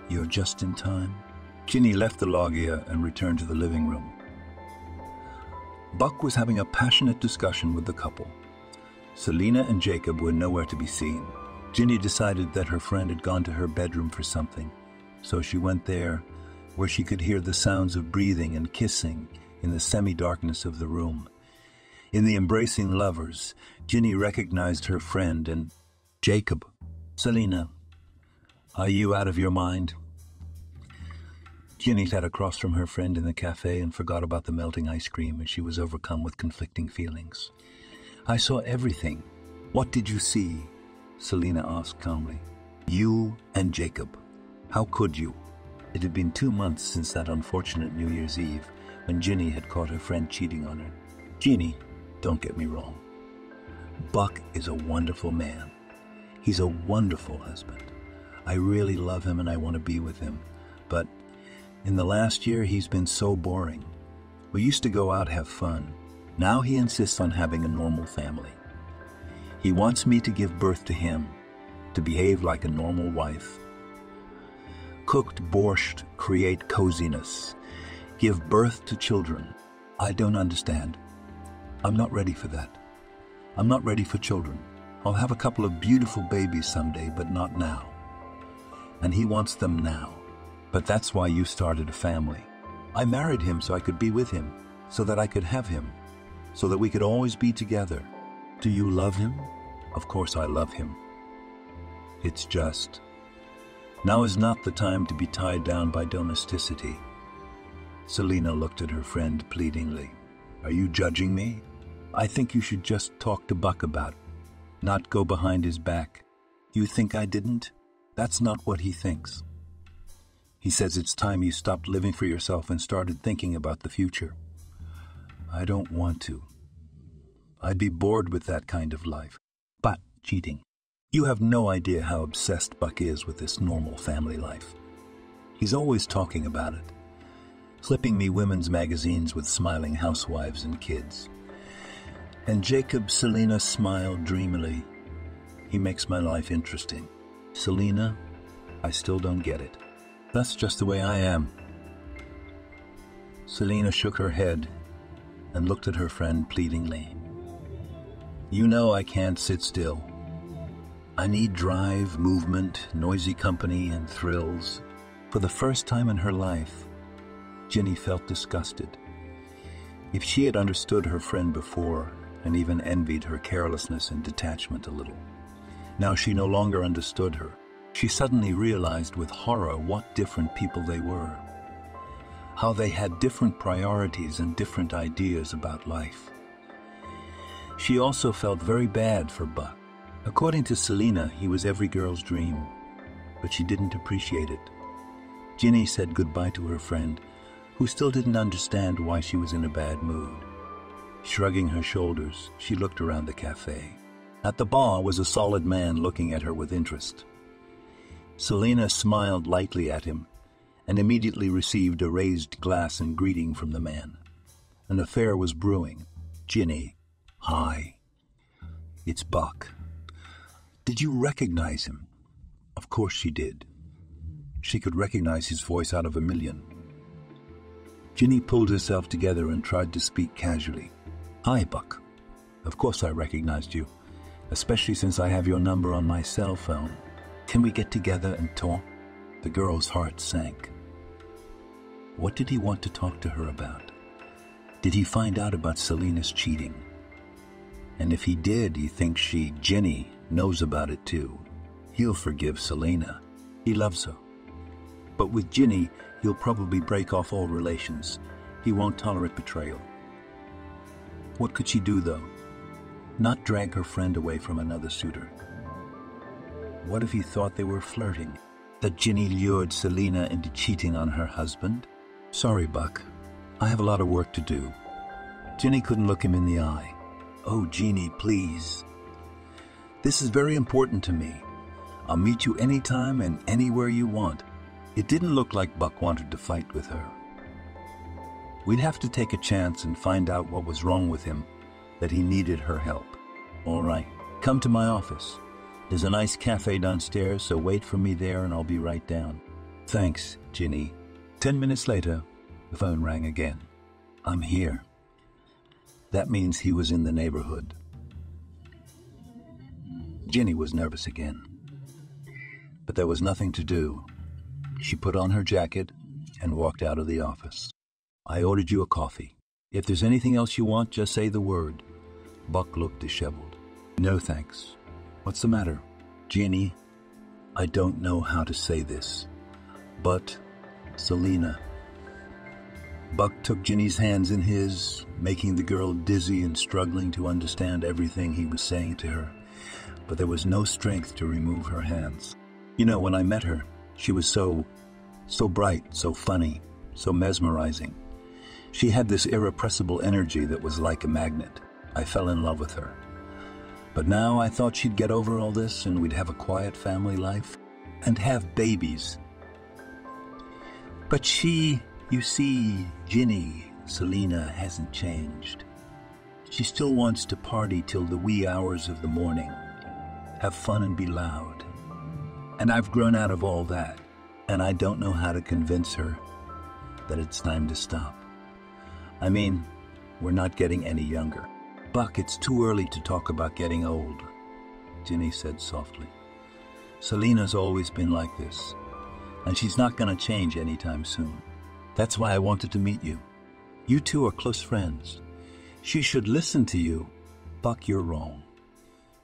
You're just in time. Ginny left the loggia and returned to the living room. Buck was having a passionate discussion with the couple. Selina and Jacob were nowhere to be seen. Ginny decided that her friend had gone to her bedroom for something, so she went there, where she could hear the sounds of breathing and kissing in the semi-darkness of the room. In the embracing lovers, Ginny recognized her friend and Jacob. Selina, are you out of your mind? Ginny sat across from her friend in the cafe and forgot about the melting ice cream as she was overcome with conflicting feelings. I saw everything. What did you see? Selina asked calmly. You and Jacob. How could you? It had been 2 months since that unfortunate New Year's Eve when Ginny had caught her friend cheating on her. Ginny, don't get me wrong. Buck is a wonderful man. He's a wonderful husband. I really love him and I want to be with him. But in the last year, he's been so boring. We used to go out, have fun. Now he insists on having a normal family. He wants me to give birth to him, to behave like a normal wife. Cooked borscht, create coziness, give birth to children. I don't understand. I'm not ready for that. I'm not ready for children. I'll have a couple of beautiful babies someday, but not now. And he wants them now. But that's why you started a family. I married him so I could be with him, so that I could have him, so that we could always be together. Do you love him? Of course I love him. It's just, now is not the time to be tied down by domesticity. Selina looked at her friend pleadingly. Are you judging me? I think you should just talk to Buck about it, not go behind his back. You think I didn't? That's not what he thinks. He says it's time you stopped living for yourself and started thinking about the future. I don't want to. I'd be bored with that kind of life. But cheating. You have no idea how obsessed Buck is with this normal family life. He's always talking about it, flipping me women's magazines with smiling housewives and kids. And Jacob, Selina smiled dreamily. He makes my life interesting. Selina, I still don't get it. That's just the way I am. Selina shook her head and looked at her friend pleadingly. You know I can't sit still. I need drive, movement, noisy company, and thrills. For the first time in her life, Ginny felt disgusted. If she had understood her friend before and even envied her carelessness and detachment a little, now she no longer understood her. She suddenly realized with horror what different people they were, how they had different priorities and different ideas about life. She also felt very bad for Buck. According to Selina, he was every girl's dream, but she didn't appreciate it. Ginny said goodbye to her friend, who still didn't understand why she was in a bad mood. Shrugging her shoulders, she looked around the cafe. At the bar was a solid man looking at her with interest. Selina smiled lightly at him and immediately received a raised glass in greeting from the man. An affair was brewing. Ginny, hi. It's Buck. Did you recognize him? Of course she did. She could recognize his voice out of a million. Ginny pulled herself together and tried to speak casually. Hi, Buck. Of course I recognized you, especially since I have your number on my cell phone. Can we get together and talk? The girl's heart sank. What did he want to talk to her about? Did he find out about Selina's cheating? And if he did, he thinks she, Ginny, knows about it too. He'll forgive Selina. He loves her. But with Ginny, he'll probably break off all relations. He won't tolerate betrayal. What could she do, though? Not drag her friend away from another suitor. What if he thought they were flirting? That Ginny lured Selina into cheating on her husband? Sorry, Buck. I have a lot of work to do. Ginny couldn't look him in the eye. Oh, Jeannie, please. This is very important to me. I'll meet you anytime and anywhere you want. It didn't look like Buck wanted to fight with her. We'd have to take a chance and find out what was wrong with him, that he needed her help. All right, come to my office. There's a nice cafe downstairs, so wait for me there and I'll be right down. Thanks, Ginny. 10 minutes later, the phone rang again. I'm here. That means he was in the neighborhood. Ginny was nervous again. But there was nothing to do. She put on her jacket and walked out of the office. I ordered you a coffee. If there's anything else you want, just say the word. Buck looked disheveled. No, thanks. What's the matter? Ginny, I don't know how to say this, but Selina, Buck took Ginny's hands in his, making the girl dizzy and struggling to understand everything he was saying to her. But there was no strength to remove her hands. You know, when I met her, she was so bright, so funny, so mesmerizing. She had this irrepressible energy that was like a magnet. I fell in love with her. But now I thought she'd get over all this and we'd have a quiet family life and have babies. But she, you see, Ginny, Selena, hasn't changed. She still wants to party till the wee hours of the morning, have fun and be loud. And I've grown out of all that, and I don't know how to convince her that it's time to stop. I mean, we're not getting any younger. Buck, it's too early to talk about getting old, Ginny said softly. Selena's always been like this, and she's not going to change anytime soon. That's why I wanted to meet you. You two are close friends. She should listen to you. Buck, you're wrong.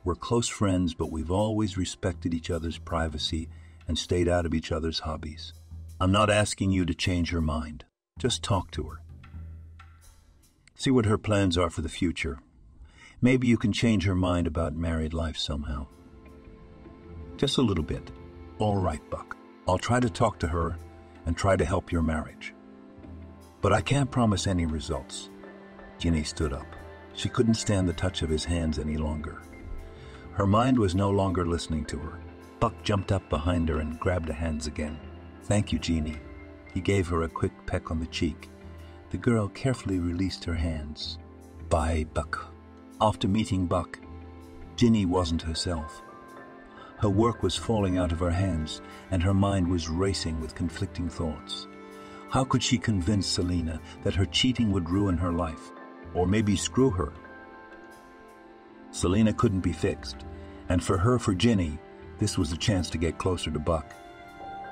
We're close friends, but we've always respected each other's privacy and stayed out of each other's hobbies. I'm not asking you to change her mind. Just talk to her. See what her plans are for the future. Maybe you can change her mind about married life somehow. Just a little bit. All right, Buck. I'll try to talk to her and try to help your marriage. But I can't promise any results. Ginny stood up. She couldn't stand the touch of his hands any longer. Her mind was no longer listening to her. Buck jumped up behind her and grabbed her hands again. Thank you, Ginny. He gave her a quick peck on the cheek. The girl carefully released her hands. Bye, Buck. After meeting Buck, Ginny wasn't herself. Her work was falling out of her hands, and her mind was racing with conflicting thoughts. How could she convince Selena that her cheating would ruin her life, or maybe screw her? Selena couldn't be fixed, and for Ginny, this was a chance to get closer to Buck.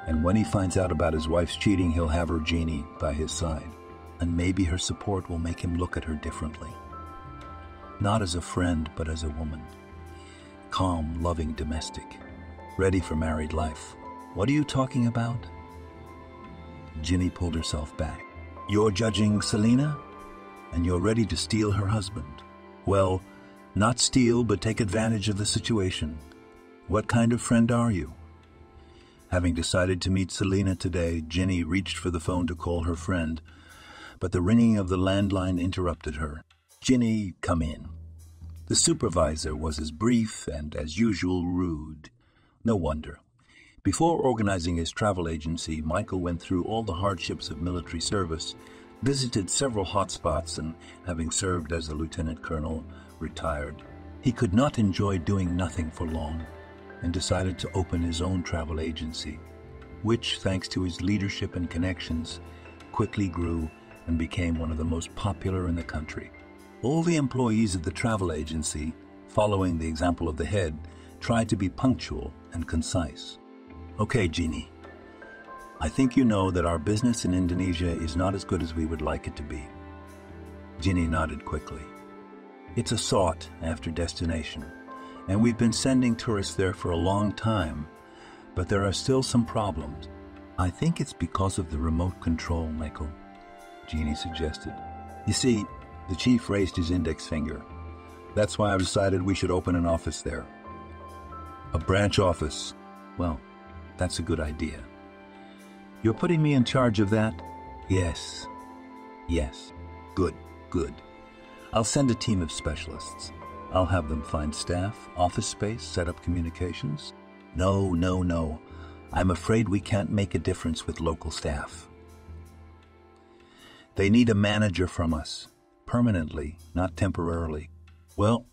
And when he finds out about his wife's cheating, he'll have her Ginny by his side, and maybe her support will make him look at her differently. Not as a friend, but as a woman. Calm, loving, domestic, ready for married life. What are you talking about? Ginny pulled herself back. You're judging Selena? And you're ready to steal her husband? Well, not steal, but take advantage of the situation. What kind of friend are you? Having decided to meet Selena today, Ginny reached for the phone to call her friend, but the ringing of the landline interrupted her. Ginny, come in. The supervisor was as brief and, as usual, rude. No wonder. Before organizing his travel agency, Michael went through all the hardships of military service, visited several hotspots, and, having served as a lieutenant colonel, retired. He could not enjoy doing nothing for long, and decided to open his own travel agency, which, thanks to his leadership and connections, quickly grew and became one of the most popular in the country. All the employees of the travel agency, following the example of the head, tried to be punctual and concise. Okay, Ginny, I think you know that our business in Indonesia is not as good as we would like it to be. Ginny nodded quickly. It's a sought-after destination, and we've been sending tourists there for a long time, but there are still some problems. I think it's because of the remote control, Michael, Ginny suggested. You see, the chief raised his index finger. That's why I've decided we should open an office there. A branch office. Well, that's a good idea. You're putting me in charge of that? Yes. Yes. Good. I'll send a team of specialists. I'll have them find staff, office space, set up communications. No. I'm afraid we can't make a difference with local staff. They need a manager from us, permanently, not temporarily. Well,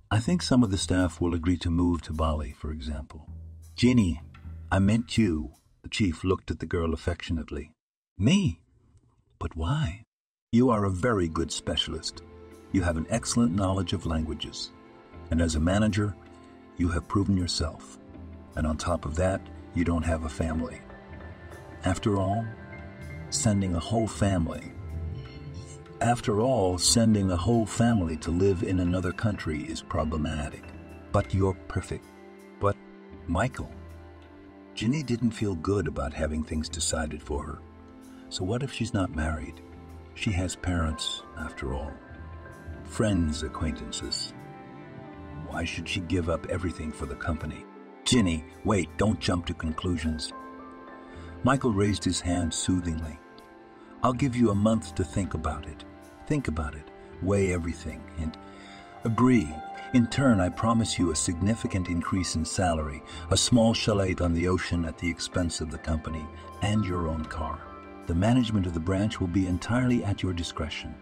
I think some of the staff will agree to move to Bali, for example. Ginny, I meant you. The chief looked at the girl affectionately. Me? But why? You are a very good specialist. You have an excellent knowledge of languages. And as a manager, you have proven yourself. And on top of that, you don't have a family. After all, sending a whole family to live in another country is problematic. But you're perfect. But, Michael, Ginny didn't feel good about having things decided for her. So what if she's not married? She has parents, after all. Friends, acquaintances. Why should she give up everything for the company? Ginny, wait, don't jump to conclusions. Michael raised his hand soothingly. I'll give you a month to think about it. Think about it, weigh everything, and agree. In turn, I promise you a significant increase in salary, a small chalet on the ocean at the expense of the company, and your own car. The management of the branch will be entirely at your discretion.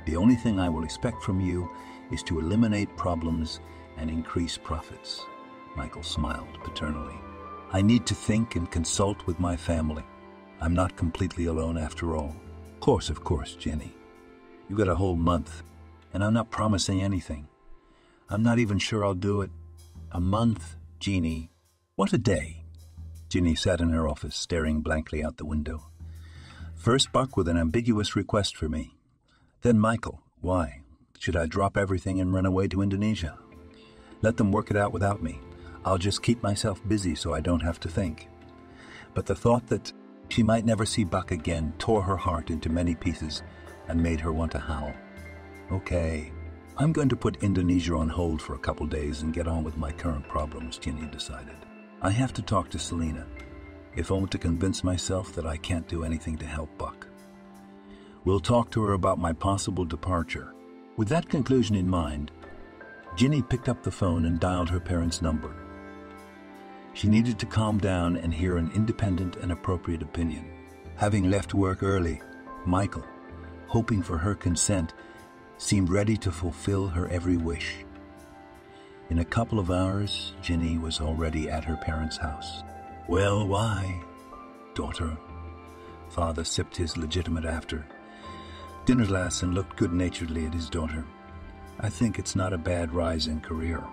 The only thing I will expect from you is to eliminate problems and increase profits. Michael smiled paternally. I need to think and consult with my family. I'm not completely alone after all. Of course, Jenny. You got a whole month, and I'm not promising anything. I'm not even sure I'll do it. A month, Jeannie. What a day. Ginny sat in her office, staring blankly out the window. First Buck with an ambiguous request for me. Then Michael. Why? Should I drop everything and run away to Indonesia? Let them work it out without me. I'll just keep myself busy so I don't have to think. But the thought that she might never see Buck again tore her heart into many pieces and made her want to howl. Okay, I'm going to put Indonesia on hold for a couple days and get on with my current problems, Ginny decided. I have to talk to Selena, if only to convince myself that I can't do anything to help Buck. We'll talk to her about my possible departure. With that conclusion in mind, Ginny picked up the phone and dialed her parents' number. She needed to calm down and hear an independent and appropriate opinion. Having left work early, Michael, hoping for her consent, seemed ready to fulfill her every wish. In a couple of hours, Ginny was already at her parents' house. Well, why, daughter? Father sipped his legitimate after dinner glass and looked good-naturedly at his daughter. I think it's not a bad rise in career.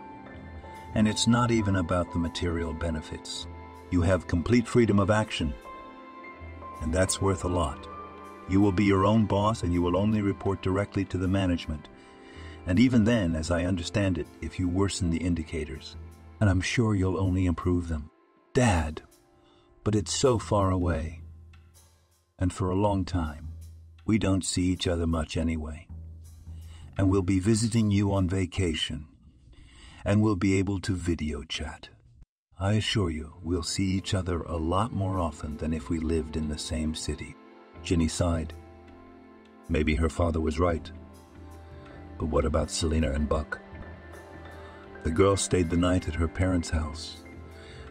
And it's not even about the material benefits. You have complete freedom of action. And that's worth a lot. You will be your own boss and you will only report directly to the management. And even then, as I understand it, if you worsen the indicators, and I'm sure you'll only improve them. Dad, but it's so far away. And for a long time, we don't see each other much anyway. And we'll be visiting you on vacation. And we'll be able to video chat. I assure you, we'll see each other a lot more often than if we lived in the same city. Ginny sighed. Maybe her father was right. But what about Selena and Buck? The girl stayed the night at her parents' house.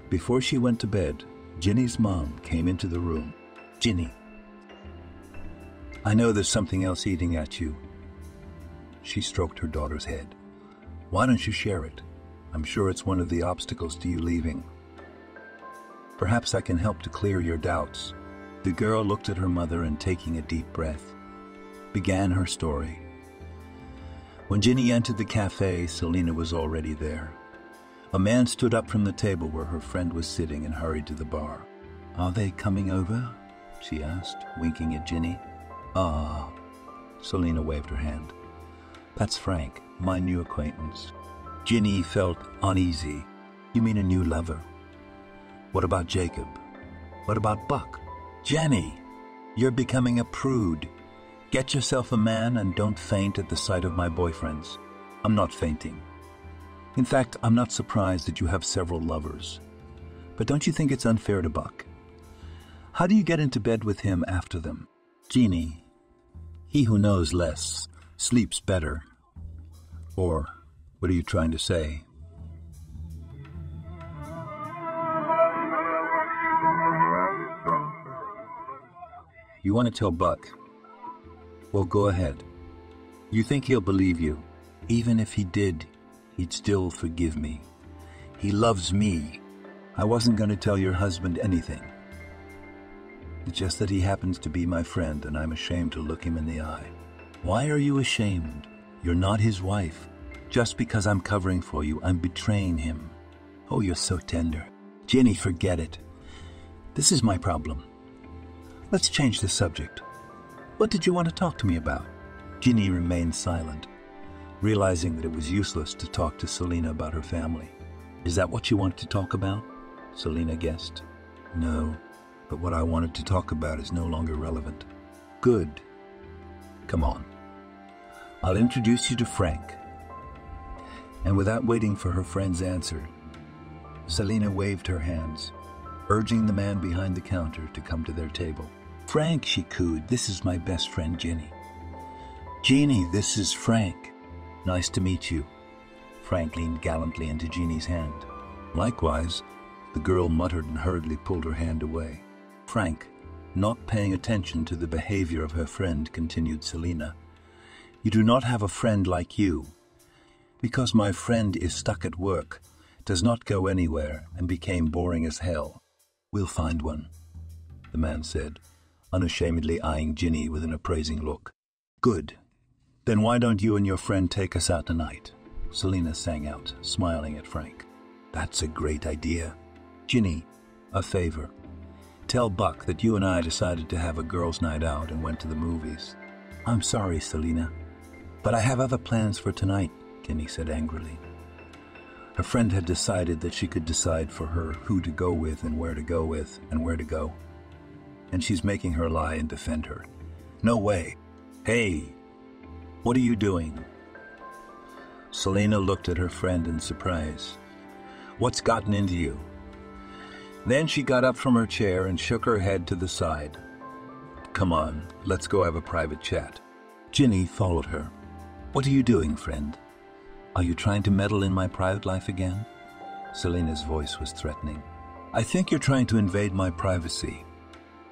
Before she went to bed, Ginny's mom came into the room. Ginny, I know there's something else eating at you. She stroked her daughter's head. Why don't you share it? I'm sure it's one of the obstacles to you leaving. Perhaps I can help to clear your doubts. The girl looked at her mother and, taking a deep breath, began her story. When Ginny entered the cafe, Selena was already there. A man stood up from the table where her friend was sitting and hurried to the bar. Are they coming over? She asked, winking at Ginny. Ah, Selena waved her hand. That's Frank, my new acquaintance. Ginny felt uneasy. You mean a new lover? What about Jacob? What about Buck? Jenny, you're becoming a prude. Get yourself a man and don't faint at the sight of my boyfriends. I'm not fainting. In fact, I'm not surprised that you have several lovers. But don't you think it's unfair to Buck? How do you get into bed with him after them? Jeannie, he who knows less sleeps better. Or, what are you trying to say? You want to tell Buck? Well, go ahead. You think he'll believe you? Even if he did, he'd still forgive me. He loves me. I wasn't going to tell your husband anything. It's just that he happens to be my friend, and I'm ashamed to look him in the eye. Why are you ashamed? You're not his wife. Just because I'm covering for you, I'm betraying him. Oh, you're so tender. Jenny, forget it. This is my problem. Let's change the subject. What did you want to talk to me about? Ginny remained silent, realizing that it was useless to talk to Selena about her family. Is that what you wanted to talk about? Selena guessed. No, but what I wanted to talk about is no longer relevant. Good. Come on. I'll introduce you to Frank." And without waiting for her friend's answer, Selina waved her hands, urging the man behind the counter to come to their table. "Frank," she cooed, "this is my best friend, Ginny." "Jeannie, this is Frank. Nice to meet you." Frank leaned gallantly into Jeannie's hand. Likewise, the girl muttered and hurriedly pulled her hand away. "Frank, not paying attention to the behavior of her friend," continued Selina, "you do not have a friend like you. Because my friend is stuck at work, does not go anywhere, and became boring as hell. We'll find one," the man said, unashamedly eyeing Ginny with an appraising look. "Good. Then why don't you and your friend take us out tonight?" Selina sang out, smiling at Frank. "That's a great idea. Ginny, a favor. Tell Buck that you and I decided to have a girls' night out and went to the movies." "I'm sorry, Selina, but I have other plans for tonight," Ginny said angrily. Her friend had decided that she could decide for her who to go with and where to go with and where to go. And she's making her lie and defend her. "No way. Hey, what are you doing?" Selina looked at her friend in surprise. "What's gotten into you?" Then she got up from her chair and shook her head to the side. "Come on, let's go have a private chat." Ginny followed her. "What are you doing, friend? Are you trying to meddle in my private life again?" Selina's voice was threatening. "I think you're trying to invade my privacy,"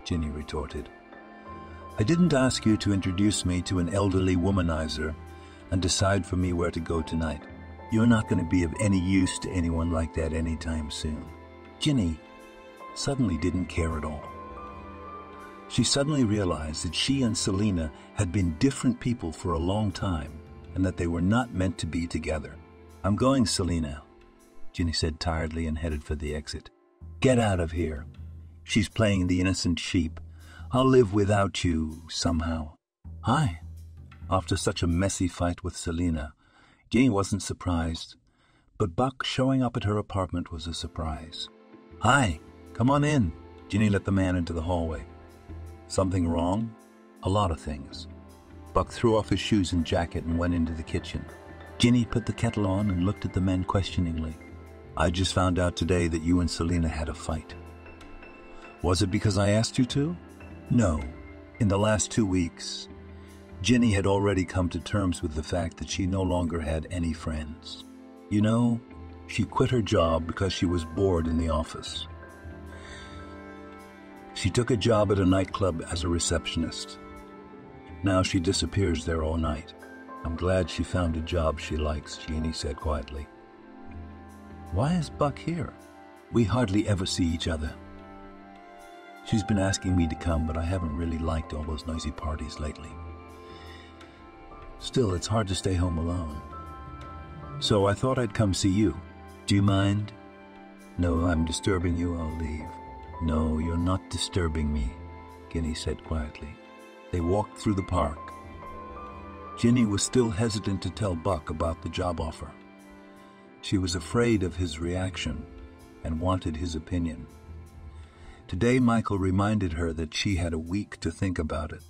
Ginny retorted. "I didn't ask you to introduce me to an elderly womanizer and decide for me where to go tonight. You're not going to be of any use to anyone like that anytime soon." Ginny suddenly didn't care at all. She suddenly realized that she and Selina had been different people for a long time, and that they were not meant to be together. "I'm going, Selina," Ginny said tiredly and headed for the exit. "Get out of here. She's playing the innocent sheep. I'll live without you somehow." "Hi." After such a messy fight with Selina, Ginny wasn't surprised, but Buck showing up at her apartment was a surprise. "Hi, come on in." Ginny let the man into the hallway. "Something wrong?" "A lot of things." Buck threw off his shoes and jacket and went into the kitchen. Ginny put the kettle on and looked at the men questioningly. "I just found out today that you and Selina had a fight." "Was it because I asked you to?" "No. In the last 2 weeks, Ginny had already come to terms with the fact that she no longer had any friends. You know, she quit her job because she was bored in the office. She took a job at a nightclub as a receptionist. Now she disappears there all night. I'm glad she found a job she likes," Jeannie said quietly. "Why is Buck here?" "We hardly ever see each other. She's been asking me to come, but I haven't really liked all those noisy parties lately. Still, it's hard to stay home alone. So I thought I'd come see you. Do you mind?" "No, I'm disturbing you. I'll leave." "No, you're not disturbing me," Ginny said quietly. They walked through the park. Ginny was still hesitant to tell Buck about the job offer. She was afraid of his reaction and wanted his opinion. Today, Michael reminded her that she had a week to think about it,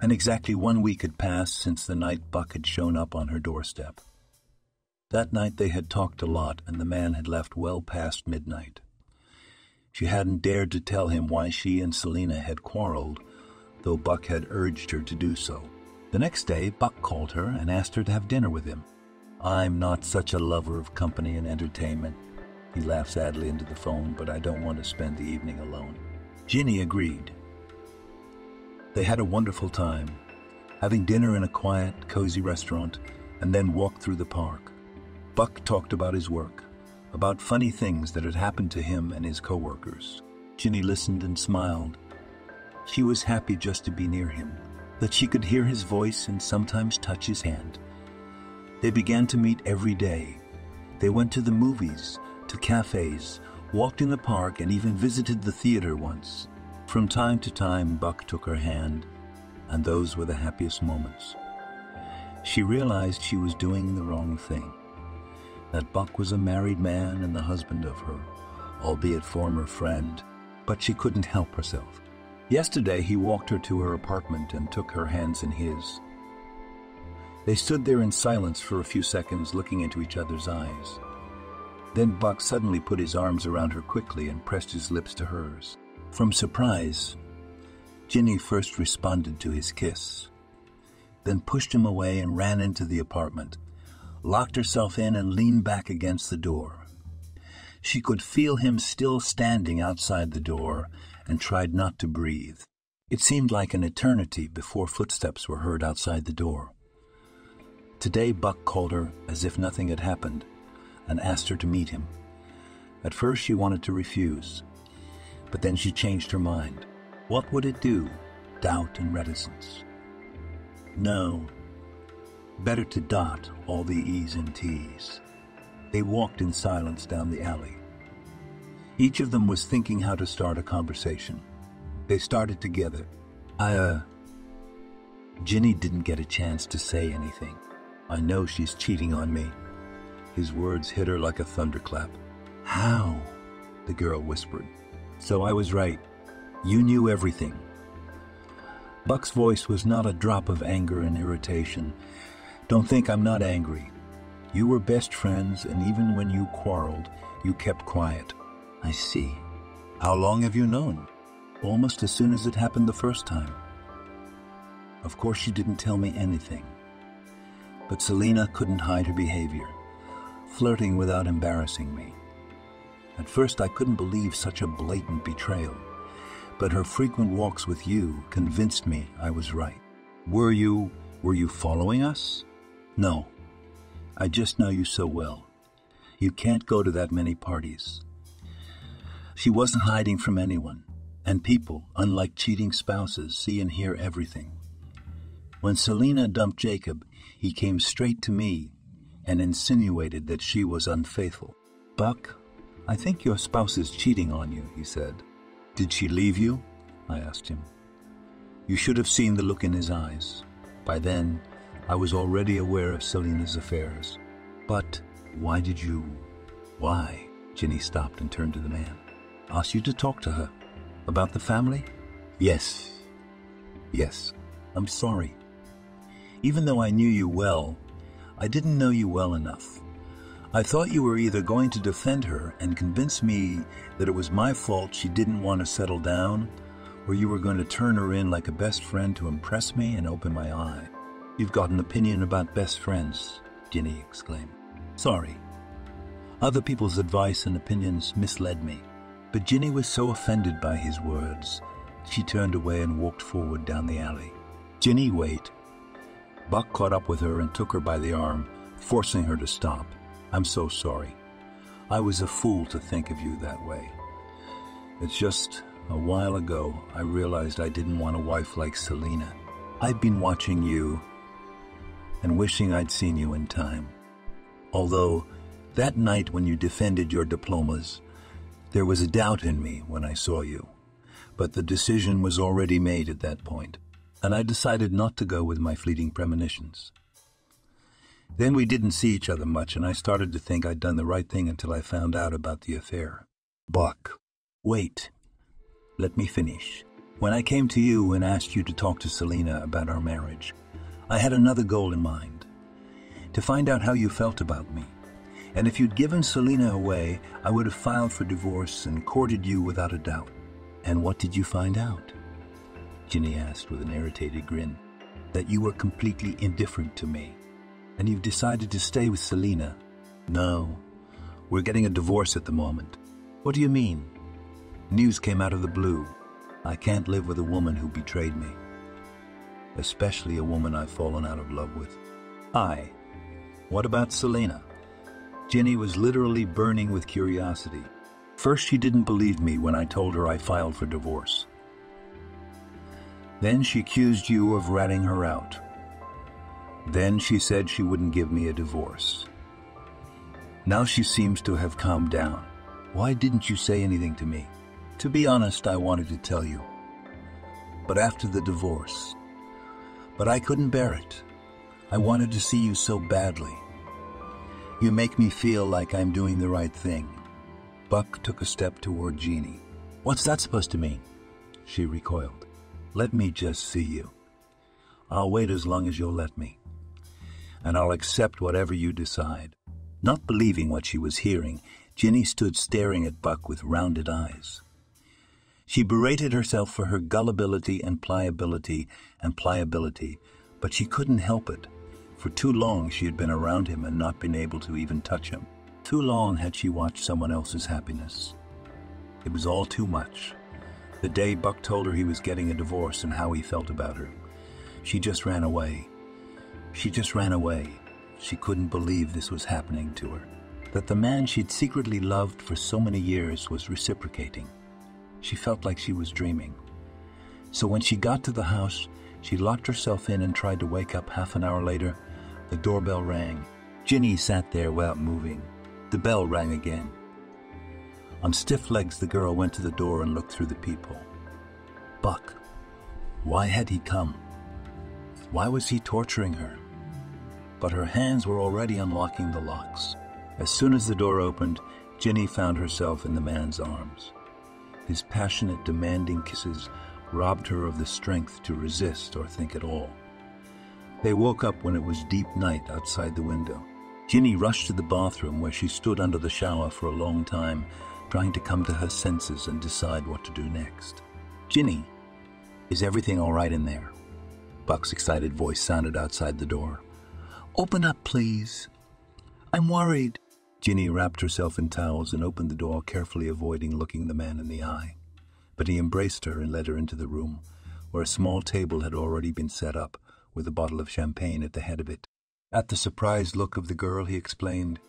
and exactly 1 week had passed since the night Buck had shown up on her doorstep. That night they had talked a lot, and the man had left well past midnight. She hadn't dared to tell him why she and Selina had quarreled, though Buck had urged her to do so. The next day, Buck called her and asked her to have dinner with him. "I'm not such a lover of company and entertainment," he laughed sadly into the phone, "but I don't want to spend the evening alone." Ginny agreed. They had a wonderful time, having dinner in a quiet, cozy restaurant, and then walked through the park. Buck talked about his work, about funny things that had happened to him and his co-workers. Ginny listened and smiled. She was happy just to be near him, that she could hear his voice and sometimes touch his hand. They began to meet every day. They went to the movies, to cafes, walked in the park, and even visited the theater once. From time to time, Buck took her hand, and those were the happiest moments. She realized she was doing the wrong thing, that Buck was a married man and the husband of her, albeit former friend, but she couldn't help herself. Yesterday, he walked her to her apartment and took her hands in his. They stood there in silence for a few seconds, looking into each other's eyes. Then Buck suddenly put his arms around her quickly and pressed his lips to hers. From surprise, Ginny first responded to his kiss, then pushed him away and ran into the apartment, locked herself in and leaned back against the door. She could feel him still standing outside the door and tried not to breathe. It seemed like an eternity before footsteps were heard outside the door. Today Buck called her as if nothing had happened and asked her to meet him. At first she wanted to refuse, but then she changed her mind. What would it do? Doubt and reticence. No. Better to dot all the E's and T's. They walked in silence down the alley. Each of them was thinking how to start a conversation. They started together. Ginny didn't get a chance to say anything. I know she's cheating on me. His words hit her like a thunderclap. How? The girl whispered. So I was right. You knew everything. Buck's voice was not a drop of anger and irritation. Don't think I'm not angry. You were best friends, and even when you quarreled, you kept quiet. I see. How long have you known? Almost as soon as it happened the first time. Of course she didn't tell me anything. But Selena couldn't hide her behavior, flirting without embarrassing me. At first I couldn't believe such a blatant betrayal, but her frequent walks with you convinced me I was right. Were you following us? No. I just know you so well. You can't go to that many parties. She wasn't hiding from anyone, and people, unlike cheating spouses, see and hear everything. When Selena dumped Jacob, he came straight to me and insinuated that she was unfaithful. Buck, I think your spouse is cheating on you, he said. Did she leave you? I asked him. You should have seen the look in his eyes. By then, I was already aware of Selena's affairs. But why did you... Why? Ginny stopped and turned to the man. Asked you to talk to her? About the family? Yes. Yes. I'm sorry. Even though I knew you well, I didn't know you well enough. I thought you were either going to defend her and convince me that it was my fault she didn't want to settle down, or you were going to turn her in like a best friend to impress me and open my eye. You've got an opinion about best friends, Ginny exclaimed. Sorry. Other people's advice and opinions misled me. But Ginny was so offended by his words, she turned away and walked forward down the alley. Ginny, wait. Buck caught up with her and took her by the arm, forcing her to stop. I'm so sorry. I was a fool to think of you that way. It's just a while ago I realized I didn't want a wife like Selena. I've been watching you and wishing I'd seen you in time. Although that night when you defended your diplomas, there was a doubt in me when I saw you, but the decision was already made at that point, and I decided not to go with my fleeting premonitions. Then we didn't see each other much, and I started to think I'd done the right thing until I found out about the affair. Buck, wait. Let me finish. When I came to you and asked you to talk to Selena about our marriage, I had another goal in mind, to find out how you felt about me. And if you'd given Selena away, I would have filed for divorce and courted you without a doubt. And what did you find out? Ginny asked with an irritated grin. That you were completely indifferent to me. And you've decided to stay with Selena. No, we're getting a divorce at the moment. What do you mean? News came out of the blue. I can't live with a woman who betrayed me. Especially a woman I've fallen out of love with. What about Selena? Ginny was literally burning with curiosity. First, she didn't believe me when I told her I filed for divorce. Then she accused you of ratting her out. Then she said she wouldn't give me a divorce. Now she seems to have calmed down. Why didn't you say anything to me? To be honest, I wanted to tell you. But after the divorce. But I couldn't bear it. I wanted to see you so badly. You make me feel like I'm doing the right thing. Buck took a step toward Jeannie. What's that supposed to mean? She recoiled. Let me just see you. I'll wait as long as you'll let me. and I'll accept whatever you decide." Not believing what she was hearing, Ginny stood staring at Buck with rounded eyes. She berated herself for her gullibility and pliability, but she couldn't help it. For too long she had been around him and not been able to even touch him. Too long had she watched someone else's happiness. It was all too much. The day Buck told her he was getting a divorce and how he felt about her. She just ran away. She couldn't believe this was happening to her. That the man she'd secretly loved for so many years was reciprocating. She felt like she was dreaming. So when she got to the house, she locked herself in and tried to wake up. Half an hour later, the doorbell rang. Ginny sat there without moving. The bell rang again. On stiff legs, the girl went to the door and looked through the peephole. Buck. Why had he come? Why was he torturing her? But her hands were already unlocking the locks. As soon as the door opened, Ginny found herself in the man's arms. His passionate, demanding kisses robbed her of the strength to resist or think at all. They woke up when it was deep night outside the window. Ginny rushed to the bathroom, where she stood under the shower for a long time, trying to come to her senses and decide what to do next. "Ginny, is everything all right in there?" Buck's excited voice sounded outside the door. "Open up, please. I'm worried." Ginny wrapped herself in towels and opened the door, carefully avoiding looking the man in the eye. But he embraced her and led her into the room, where a small table had already been set up, with a bottle of champagne at the head of it. At the surprised look of the girl, he explained,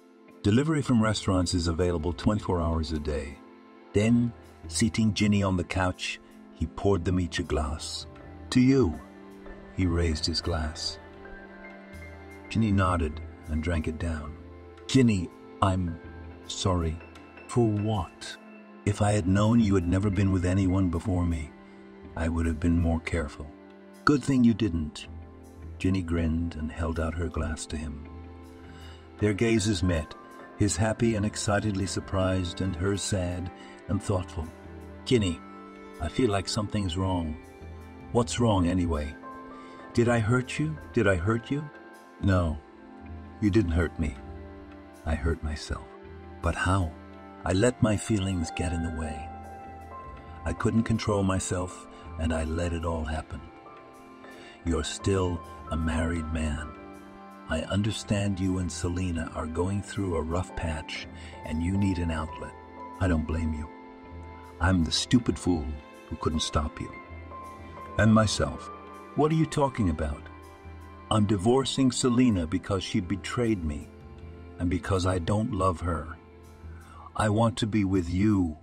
"Delivery from restaurants is available 24 hours a day." Then, seating Ginny on the couch, he poured them each a glass. "To you." He raised his glass. Ginny nodded and drank it down. "Ginny, I'm sorry." "For what?" "If I had known you had never been with anyone before me, I would have been more careful." "Good thing you didn't." Ginny grinned and held out her glass to him. Their gazes met, his happy and excitedly surprised, and hers sad and thoughtful. "Ginny, I feel like something's wrong." "What's wrong, anyway?" "Did I hurt you? Did I hurt you?" "No, you didn't hurt me. I hurt myself." "But how?" "I let my feelings get in the way. I couldn't control myself, and I let it all happen. You're still a married man. I understand you and Selena are going through a rough patch, and you need an outlet. I don't blame you. I'm the stupid fool who couldn't stop you. And myself." "What are you talking about?" "I'm divorcing Selena because she betrayed me, and because I don't love her. I want to be with you.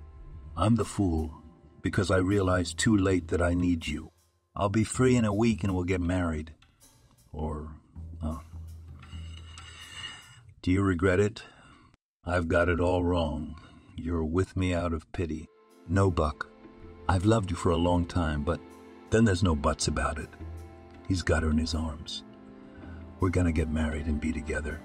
I'm the fool, because I realized too late that I need you. I'll be free in a week and we'll get married." "Do you regret it?" "I've got it all wrong. You're with me out of pity." "No, Buck. I've loved you for a long time, but..." "Then there's no buts about it." He's got her in his arms. "We're gonna get married and be together.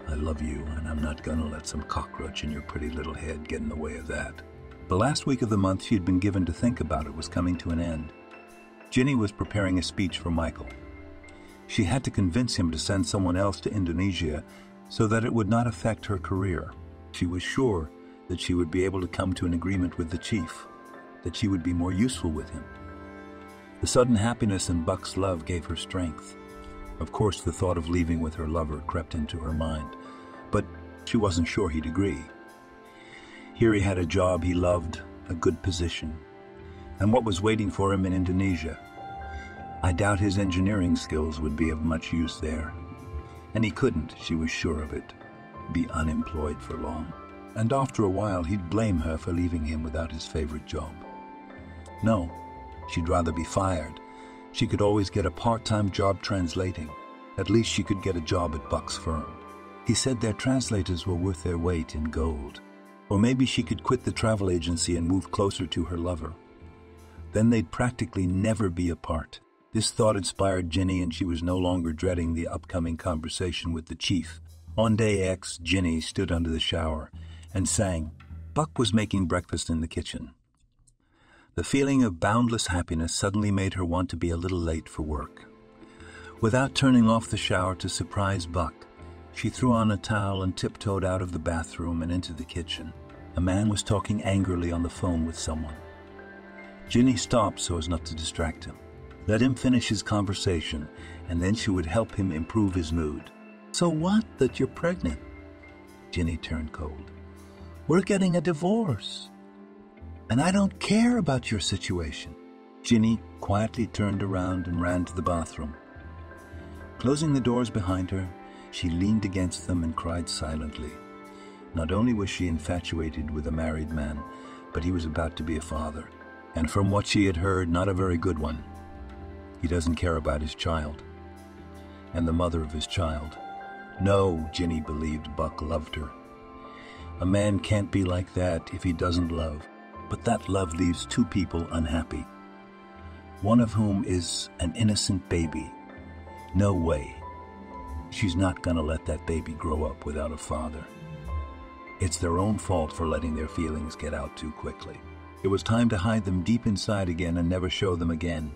I love you, and I'm not gonna let some cockroach in your pretty little head get in the way of that." The last week of the month she had been given to think about it was coming to an end. Ginny was preparing a speech for Michael. She had to convince him to send someone else to Indonesia so that it would not affect her career. She was sure that she would be able to come to an agreement with the chief, that she would be more useful with him. The sudden happiness in Buck's love gave her strength. Of course, the thought of leaving with her lover crept into her mind, but she wasn't sure he'd agree. Here he had a job he loved, a good position, and what was waiting for him in Indonesia. I doubt his engineering skills would be of much use there, and he couldn't, she was sure of it, be unemployed for long. And after a while, he'd blame her for leaving him without his favorite job. No, she'd rather be fired. She could always get a part-time job translating. At least she could get a job at Buck's firm. He said their translators were worth their weight in gold. Or maybe she could quit the travel agency and move closer to her lover. Then they'd practically never be apart. This thought inspired Ginny, and she was no longer dreading the upcoming conversation with the chief. On day X, Ginny stood under the shower and sang. Buck was making breakfast in the kitchen. The feeling of boundless happiness suddenly made her want to be a little late for work. Without turning off the shower to surprise Buck, she threw on a towel and tiptoed out of the bathroom and into the kitchen. A man was talking angrily on the phone with someone. Ginny stopped so as not to distract him. Let him finish his conversation, and then she would help him improve his mood. "So what that you're pregnant?" Ginny turned cold. "We're getting a divorce, and I don't care about your situation." Ginny quietly turned around and ran to the bathroom. Closing the doors behind her, she leaned against them and cried silently. Not only was she infatuated with a married man, but he was about to be a father. And from what she had heard, not a very good one. He doesn't care about his child, and the mother of his child. No, Ginny believed Buck loved her. A man can't be like that if he doesn't love, but that love leaves two people unhappy. One of whom is an innocent baby. No way. She's not gonna let that baby grow up without a father. It's their own fault for letting their feelings get out too quickly. It was time to hide them deep inside again and never show them again.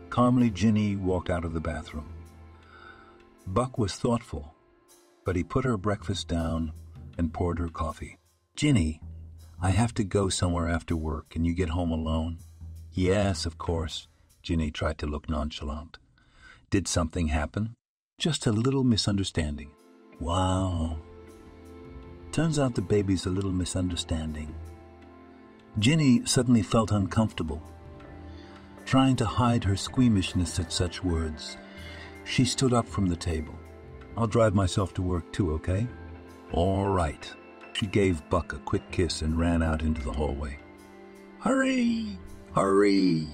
Calmly, Ginny walked out of the bathroom. Buck was thoughtful, but he put her breakfast down and poured her coffee. "Ginny, I have to go somewhere after work. Can you get home alone?" "Yes, of course." Ginny tried to look nonchalant. "Did something happen?" "Just a little misunderstanding." "Wow. Turns out the baby's a little misunderstanding." Ginny suddenly felt uncomfortable. Trying to hide her squeamishness at such words, she stood up from the table. "I'll drive myself to work too, okay?" "All right." She gave Buck a quick kiss and ran out into the hallway. "Hurry! Hurry!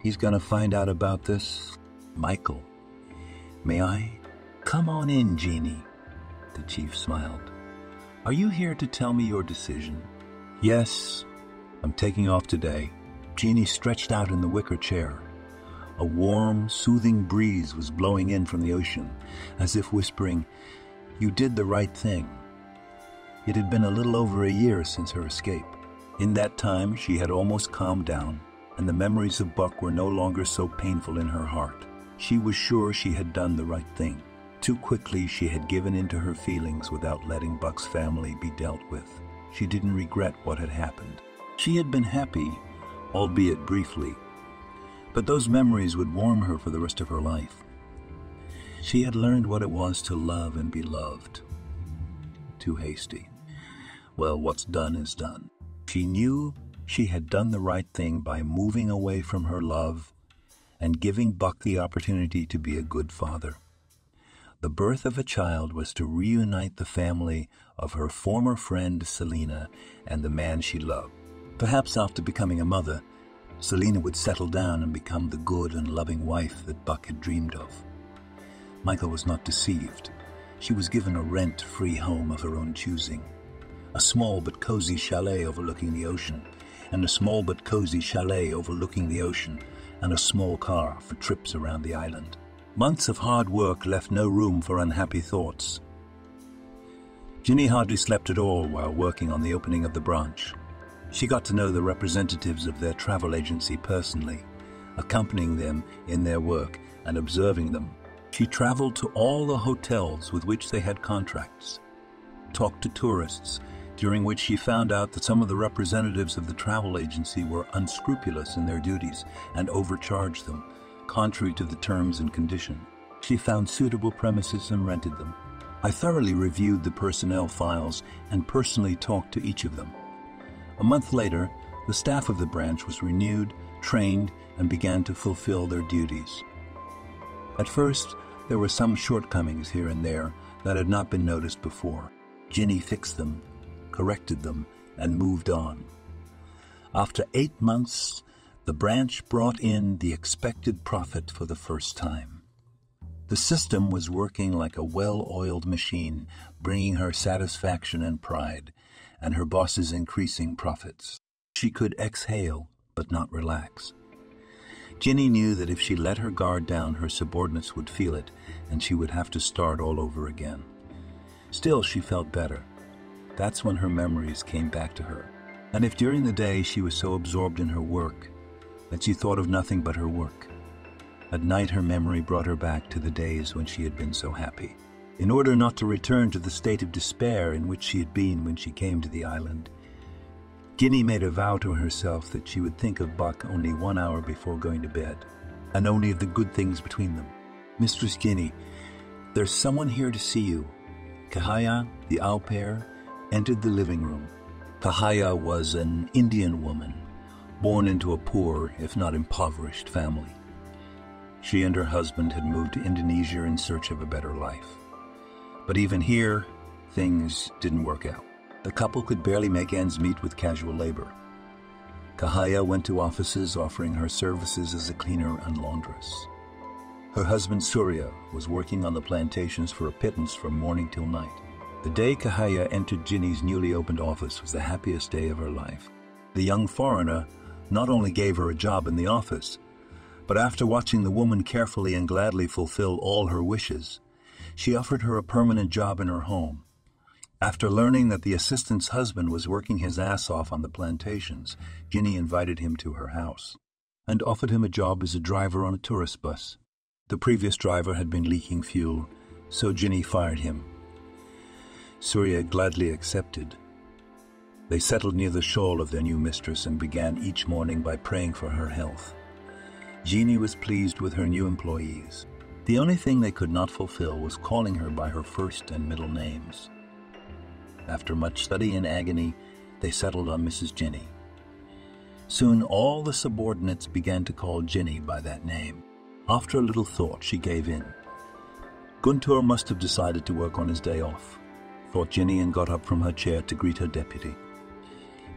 He's gonna find out about this. Michael. May I?" "Come on in, Jeannie." The chief smiled. "Are you here to tell me your decision?" "Yes, I'm taking off today." Jeannie stretched out in the wicker chair. A warm, soothing breeze was blowing in from the ocean, as if whispering, "You did the right thing." It had been a little over a year since her escape. In that time, she had almost calmed down, and the memories of Buck were no longer so painful in her heart. She was sure she had done the right thing. Too quickly, she had given in to her feelings without letting Buck's family be dealt with. She didn't regret what had happened. She had been happy, albeit briefly, but those memories would warm her for the rest of her life. She had learned what it was to love and be loved. Too hasty. Well, what's done is done. She knew she had done the right thing by moving away from her love and giving Buck the opportunity to be a good father. The birth of a child was to reunite the family of her former friend Selena and the man she loved. Perhaps after becoming a mother, Selena would settle down and become the good and loving wife that Buck had dreamed of. Michael was not deceived. She was given a rent-free home of her own choosing. A small but cozy chalet overlooking the ocean, and a small but cozy chalet overlooking the ocean, and a small car for trips around the island. Months of hard work left no room for unhappy thoughts. Ginny hardly slept at all while working on the opening of the branch. She got to know the representatives of their travel agency personally, accompanying them in their work and observing them. She traveled to all the hotels with which they had contracts, talked to tourists, during which she found out that some of the representatives of the travel agency were unscrupulous in their duties and overcharged them, contrary to the terms and conditions. She found suitable premises and rented them. I thoroughly reviewed the personnel files and personally talked to each of them. A month later, the staff of the branch was renewed, trained, and began to fulfill their duties. At first, there were some shortcomings here and there that had not been noticed before. Ginny fixed them, corrected them, and moved on. After 8 months, the branch brought in the expected profit for the first time. The system was working like a well-oiled machine, bringing her satisfaction and pride, and her boss's increasing profits. She could exhale, but not relax. Ginny knew that if she let her guard down, her subordinates would feel it, and she would have to start all over again. Still, she felt better. That's when her memories came back to her. And if during the day she was so absorbed in her work that she thought of nothing but her work, At night, her memory brought her back to the days when she had been so happy. In order not to return to the state of despair in which she had been when she came to the island, Ginny made a vow to herself that she would think of Buck only 1 hour before going to bed, and only of the good things between them. "Mistress Ginny, there's someone here to see you." Kahaya, the au pair, entered the living room. Kahaya was an Indian woman, born into a poor, if not impoverished, family. She and her husband had moved to Indonesia in search of a better life. But even here, things didn't work out. The couple could barely make ends meet with casual labor. Kahaya went to offices offering her services as a cleaner and laundress. Her husband Surya was working on the plantations for a pittance from morning till night. The day Kahaya entered Ginny's newly opened office was the happiest day of her life. The young foreigner not only gave her a job in the office, but after watching the woman carefully and gladly fulfill all her wishes, she offered her a permanent job in her home. After learning that the assistant's husband was working his ass off on the plantations, Ginny invited him to her house and offered him a job as a driver on a tourist bus. The previous driver had been leaking fuel, so Ginny fired him. Surya gladly accepted. They settled near the shawl of their new mistress and began each morning by praying for her health. Ginny was pleased with her new employees. The only thing they could not fulfill was calling her by her first and middle names. After much study and agony, they settled on Mrs. Ginny. Soon all the subordinates began to call Ginny by that name. After a little thought, she gave in. Guntur must have decided to work on his day off, thought Ginny, and got up from her chair to greet her deputy.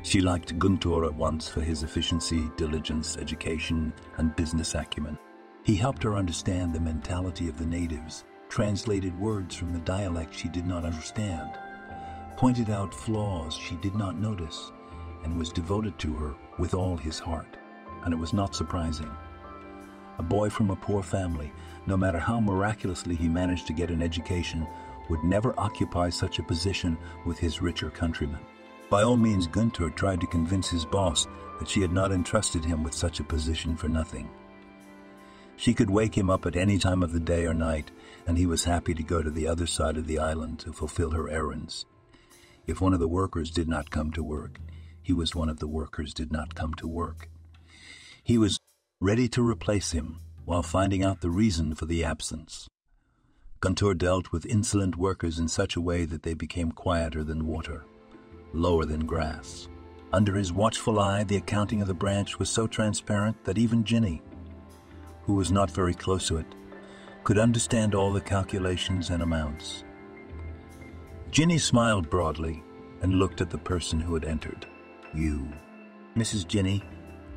She liked Guntur at once for his efficiency, diligence, education, and business acumen. He helped her understand the mentality of the natives, translated words from the dialect she did not understand, pointed out flaws she did not notice, and was devoted to her with all his heart. And it was not surprising. A boy from a poor family, no matter how miraculously he managed to get an education, would never occupy such a position with his richer countrymen. By all means, Guntur tried to convince his boss that she had not entrusted him with such a position for nothing. She could wake him up at any time of the day or night, and he was happy to go to the other side of the island to fulfill her errands. If one of the workers did not come to work, he was one of the workers did not come to work. He was ready to replace him while finding out the reason for the absence. Guntur dealt with insolent workers in such a way that they became quieter than water, lower than grass. Under his watchful eye, the accounting of the branch was so transparent that even Ginny, who was not very close to it, could understand all the calculations and amounts. Ginny smiled broadly and looked at the person who had entered. "You, Mrs. Ginny,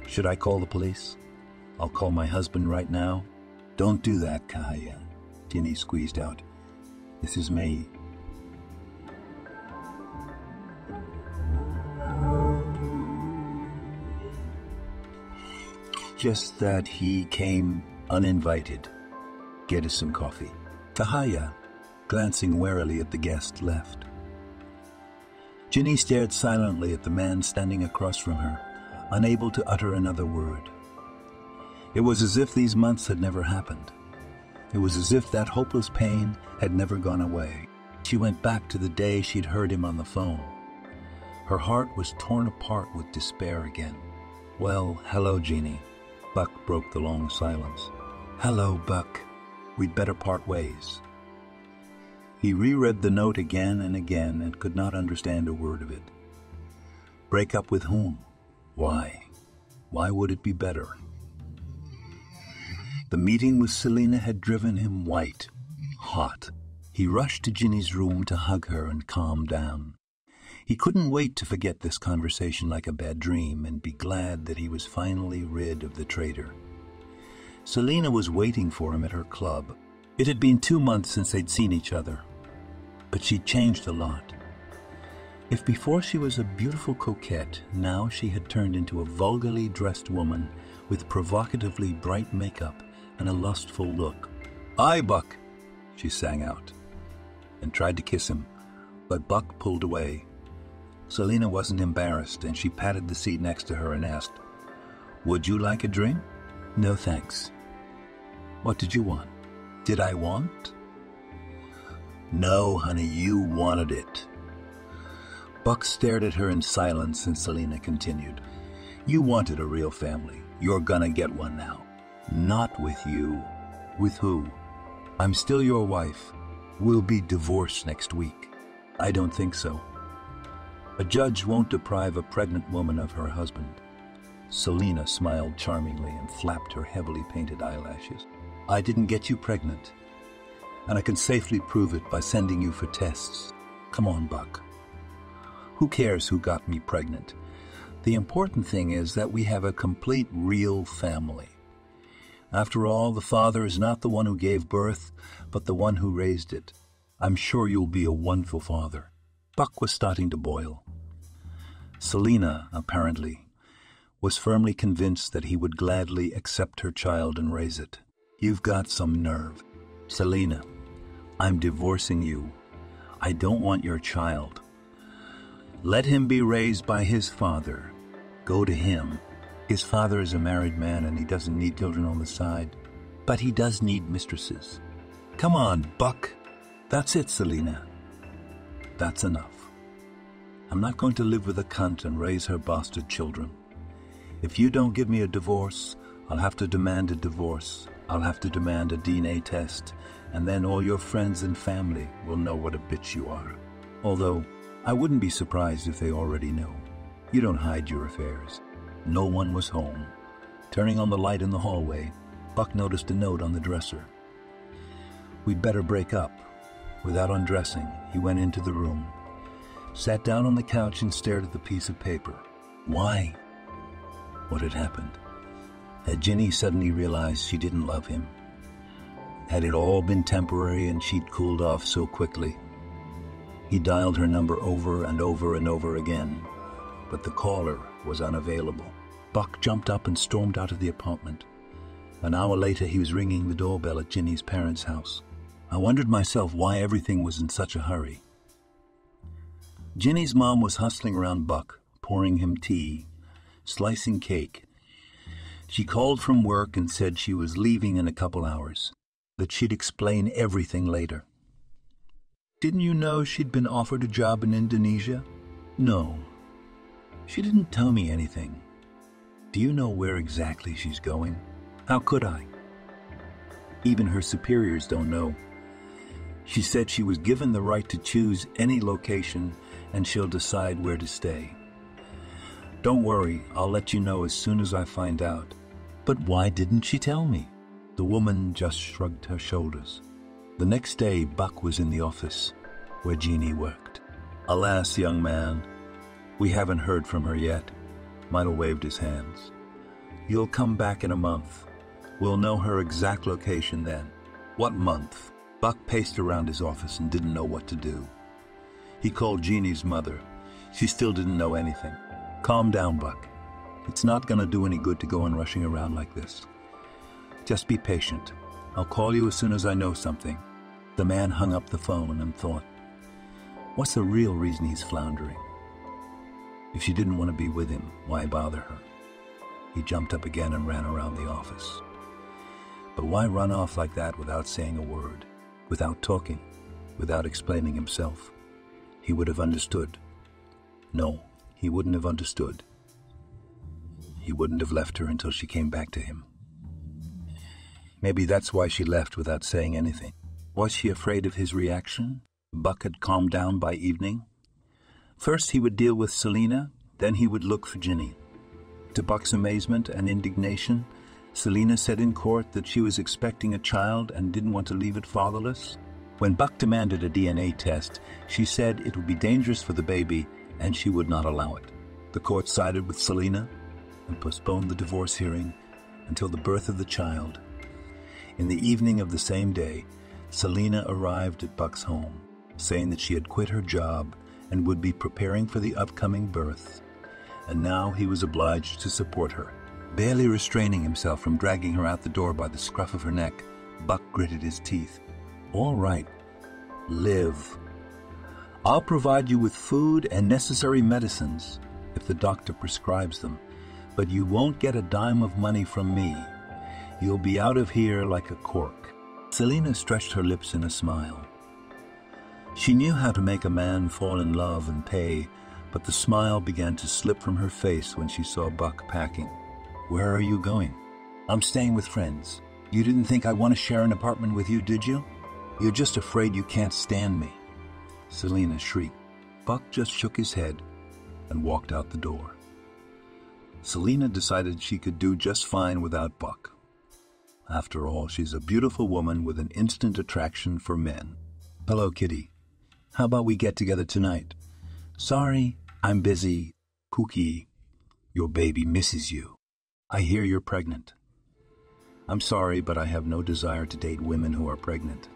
should I call the police? I'll call my husband right now." "Don't do that, Kahaya," Ginny squeezed out. "This is me." Just that he came uninvited. "Get us some coffee." Kahaya, glancing warily at the guest, left. Ginny stared silently at the man standing across from her, unable to utter another word. It was as if these months had never happened. It was as if that hopeless pain had never gone away. She went back to the day she'd heard him on the phone. Her heart was torn apart with despair again. "Well, hello, Jeannie." Buck broke the long silence. "Hello, Buck. We'd better part ways." He reread the note again and again and could not understand a word of it. Break up with whom? Why? Why would it be better? The meeting with Selina had driven him white, hot. He rushed to Ginny's room to hug her and calm down. He couldn't wait to forget this conversation like a bad dream and be glad that he was finally rid of the traitor. Selina was waiting for him at her club. It had been 2 months since they'd seen each other, but she'd changed a lot. If before she was a beautiful coquette, now she had turned into a vulgarly dressed woman with provocatively bright makeup and a lustful look. "Aye, Buck," she sang out, and tried to kiss him, but Buck pulled away. Selina wasn't embarrassed, and she patted the seat next to her and asked, "Would you like a drink?" "No, thanks." What did you want? Did I want? No, honey, you wanted it. Buck stared at her in silence, and Selena continued. You wanted a real family. You're gonna get one now. Not with you. With who? I'm still your wife. We'll be divorced next week. I don't think so. A judge won't deprive a pregnant woman of her husband. Selena smiled charmingly and flapped her heavily painted eyelashes. I didn't get you pregnant, and I can safely prove it by sending you for tests. Come on, Buck. Who cares who got me pregnant? The important thing is that we have a complete, real family. After all, the father is not the one who gave birth, but the one who raised it. I'm sure you'll be a wonderful father. Buck was starting to boil. Selena, apparently, was firmly convinced that he would gladly accept her child and raise it. You've got some nerve. Selena, I'm divorcing you. I don't want your child. Let him be raised by his father. Go to him. His father is a married man and he doesn't need children on the side. But he does need mistresses. Come on, Buck. That's it, Selena. That's enough. I'm not going to live with a cunt and raise her bastard children. If you don't give me a divorce, I'll have to demand a divorce. I'll have to demand a DNA test, and then all your friends and family will know what a bitch you are. Although, I wouldn't be surprised if they already know. You don't hide your affairs. No one was home. Turning on the light in the hallway, Buck noticed a note on the dresser. We'd better break up. Without undressing, he went into the room, sat down on the couch and stared at the piece of paper. Why? What had happened? Had Ginny suddenly realized she didn't love him? Had it all been temporary and she'd cooled off so quickly? He dialed her number over and over and over again, but the caller was unavailable. Buck jumped up and stormed out of the apartment. An hour later, he was ringing the doorbell at Ginny's parents' house. I wondered myself why everything was in such a hurry. Ginny's mom was hustling around Buck, pouring him tea, slicing cake. She called from work and said she was leaving in a couple hours, that she'd explain everything later. Didn't you know she'd been offered a job in Indonesia? No. She didn't tell me anything. Do you know where exactly she's going? How could I? Even her superiors don't know. She said she was given the right to choose any location and she'll decide where to stay. Don't worry, I'll let you know as soon as I find out. But why didn't she tell me? The woman just shrugged her shoulders. The next day, Buck was in the office where Jeannie worked. Alas, young man, we haven't heard from her yet. Milo waved his hands. You'll come back in a month. We'll know her exact location then. What month? Buck paced around his office and didn't know what to do. He called Jeannie's mother. She still didn't know anything. Calm down, Buck. It's not going to do any good to go on rushing around like this. Just be patient. I'll call you as soon as I know something. The man hung up the phone and thought, what's the real reason he's floundering? If she didn't want to be with him, why bother her? He jumped up again and ran around the office. But why run off like that without saying a word, without talking, without explaining himself? He would have understood. No, he wouldn't have understood. He wouldn't have left her until she came back to him. Maybe that's why she left without saying anything. Was she afraid of his reaction? Buck had calmed down by evening. First he would deal with Selena, then he would look for Ginny. To Buck's amazement and indignation, Selena said in court that she was expecting a child and didn't want to leave it fatherless. When Buck demanded a DNA test, she said it would be dangerous for the baby and she would not allow it. The court sided with Selena and postponed the divorce hearing until the birth of the child. In the evening of the same day, Selena arrived at Buck's home, saying that she had quit her job and would be preparing for the upcoming birth, and now he was obliged to support her. Barely restraining himself from dragging her out the door by the scruff of her neck, Buck gritted his teeth. All right, live. I'll provide you with food and necessary medicines if the doctor prescribes them, but you won't get a dime of money from me. You'll be out of here like a cork." Selina stretched her lips in a smile. She knew how to make a man fall in love and pay, but the smile began to slip from her face when she saw Buck packing. "Where are you going?" "I'm staying with friends. You didn't think I want to share an apartment with you, did you? You're just afraid you can't stand me," Selina shrieked. Buck just shook his head and walked out the door. Selina decided she could do just fine without Buck. After all, she's a beautiful woman with an instant attraction for men. "Hello, Kitty. How about we get together tonight?" "Sorry, I'm busy. Cookie, your baby misses you. I hear you're pregnant." "I'm sorry, but I have no desire to date women who are pregnant."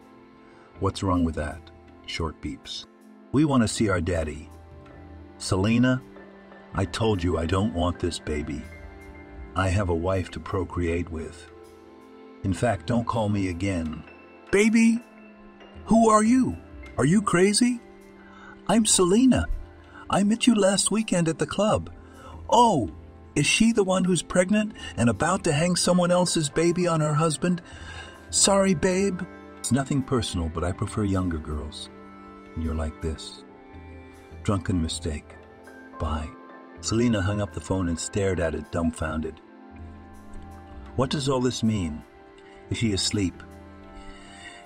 "What's wrong with that?" Short beeps. "We want to see our daddy." "Selina, I told you I don't want this baby. I have a wife to procreate with. In fact, don't call me again." "Baby? Who are you? Are you crazy?" "I'm Selina. I met you last weekend at the club." "Oh, is she the one who's pregnant and about to hang someone else's baby on her husband? Sorry, babe." "It's nothing personal, but I prefer younger girls. And you're like this. Drunken mistake. Bye." Selina hung up the phone and stared at it, dumbfounded. What does all this mean? Is she asleep?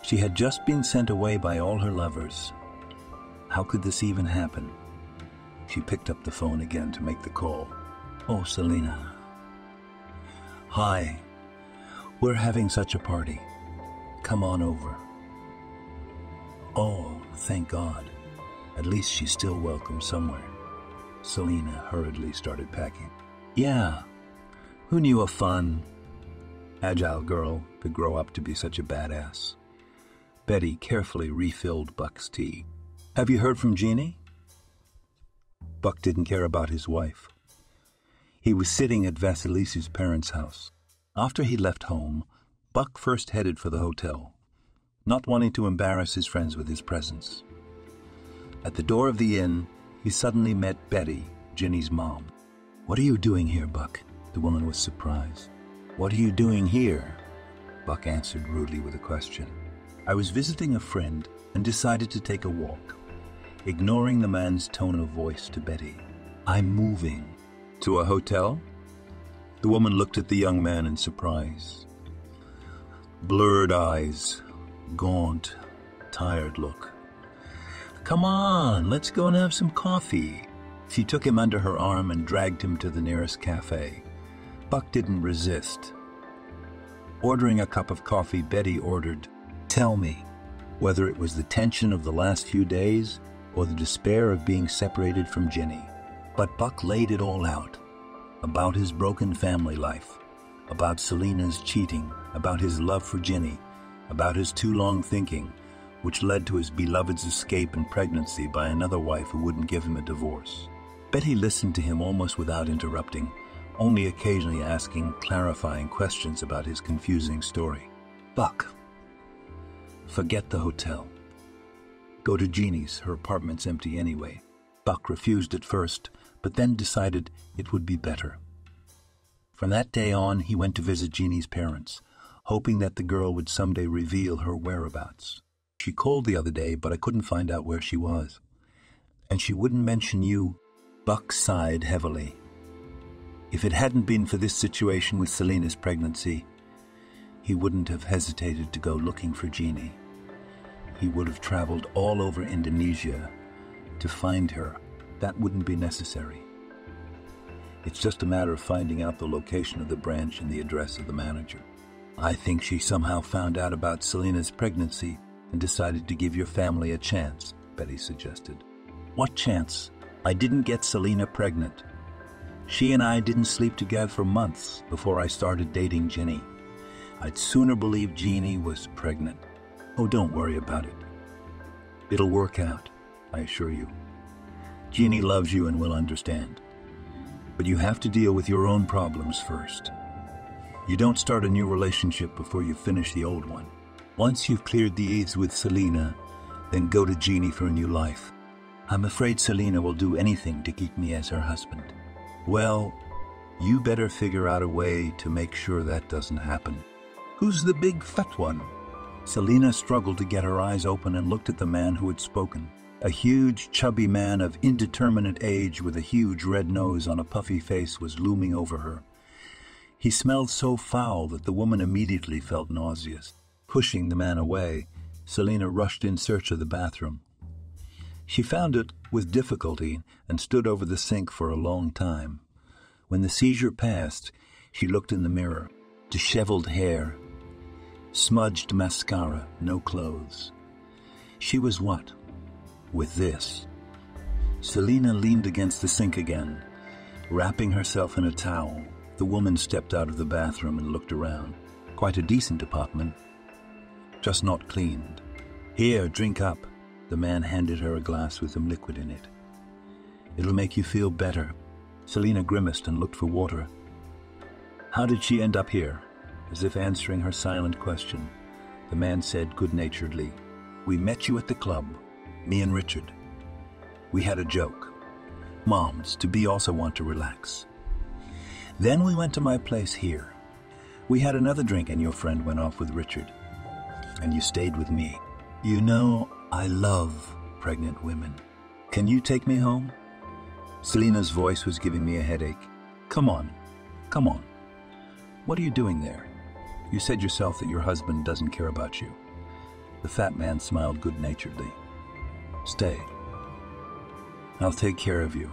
She had just been sent away by all her lovers. How could this even happen? She picked up the phone again to make the call. "Oh, Selina. Hi. We're having such a party. Come on over." "Oh, thank God. At least she's still welcome somewhere." Selina hurriedly started packing. Yeah, who knew a fun, agile girl could grow up to be such a badass? Betty carefully refilled Buck's tea. "Have you heard from Jeannie?" Buck didn't care about his wife. He was sitting at Vasilisi's parents' house. After he left home, Buck first headed for the hotel, not wanting to embarrass his friends with his presence. At the door of the inn, he suddenly met Betty, Ginny's mom. "What are you doing here, Buck?" The woman was surprised. "What are you doing here?" Buck answered rudely with a question. "I was visiting a friend and decided to take a walk," ignoring the man's tone of voice to Betty. "I'm moving." "To a hotel?" The woman looked at the young man in surprise. Blurred eyes, gaunt, tired look. "Come on, let's go and have some coffee." She took him under her arm and dragged him to the nearest cafe. Buck didn't resist. Ordering a cup of coffee, Betty ordered, "Tell me, whether it was the tension of the last few days or the despair of being separated from Ginny." But Buck laid it all out, about his broken family life, about Selina's cheating, about his love for Ginny, about his too long thinking, which led to his beloved's escape and pregnancy by another wife who wouldn't give him a divorce. Betty listened to him almost without interrupting, only occasionally asking clarifying questions about his confusing story. "Buck, forget the hotel. Go to Jeannie's, her apartment's empty anyway." Buck refused at first, but then decided it would be better. From that day on, he went to visit Jeannie's parents, hoping that the girl would someday reveal her whereabouts. "She called the other day, but I couldn't find out where she was. And she wouldn't mention you." Buck sighed heavily. If it hadn't been for this situation with Selina's pregnancy, he wouldn't have hesitated to go looking for Jeannie. He would have traveled all over Indonesia to find her. That wouldn't be necessary. It's just a matter of finding out the location of the branch and the address of the manager. "I think she somehow found out about Selina's pregnancy and decided to give your family a chance," Betty suggested. "What chance? I didn't get Selina pregnant. She and I didn't sleep together for months before I started dating Ginny. I'd sooner believe Jeannie was pregnant." "Oh, don't worry about it. It'll work out, I assure you. Jeannie loves you and will understand. But you have to deal with your own problems first. You don't start a new relationship before you finish the old one. Once you've cleared the eaves with Selina, then go to Jeannie for a new life." "I'm afraid Selina will do anything to keep me as her husband." "Well, you better figure out a way to make sure that doesn't happen." Who's the big fat one? Selina struggled to get her eyes open and looked at the man who had spoken. A huge, chubby man of indeterminate age with a huge red nose on a puffy face was looming over her. He smelled so foul that the woman immediately felt nauseous. Pushing the man away, Selina rushed in search of the bathroom. She found it with difficulty and stood over the sink for a long time. When the seizure passed, she looked in the mirror. Disheveled hair, smudged mascara, no clothes. She was what? With this. Selina leaned against the sink again, wrapping herself in a towel. The woman stepped out of the bathroom and looked around. Quite a decent apartment, just not cleaned. Here, drink up. The man handed her a glass with some liquid in it. It'll make you feel better. Selina grimaced and looked for water. How did she end up here? As if answering her silent question, the man said good-naturedly, We met you at the club, me and Richard. We had a joke. Moms, to be also want to relax. Then we went to my place here. We had another drink and your friend went off with Richard. And you stayed with me. You know, I love pregnant women. Can you take me home? Selina's voice was giving me a headache. Come on. What are you doing there? You said yourself that your husband doesn't care about you. The fat man smiled good-naturedly. Stay. I'll take care of you.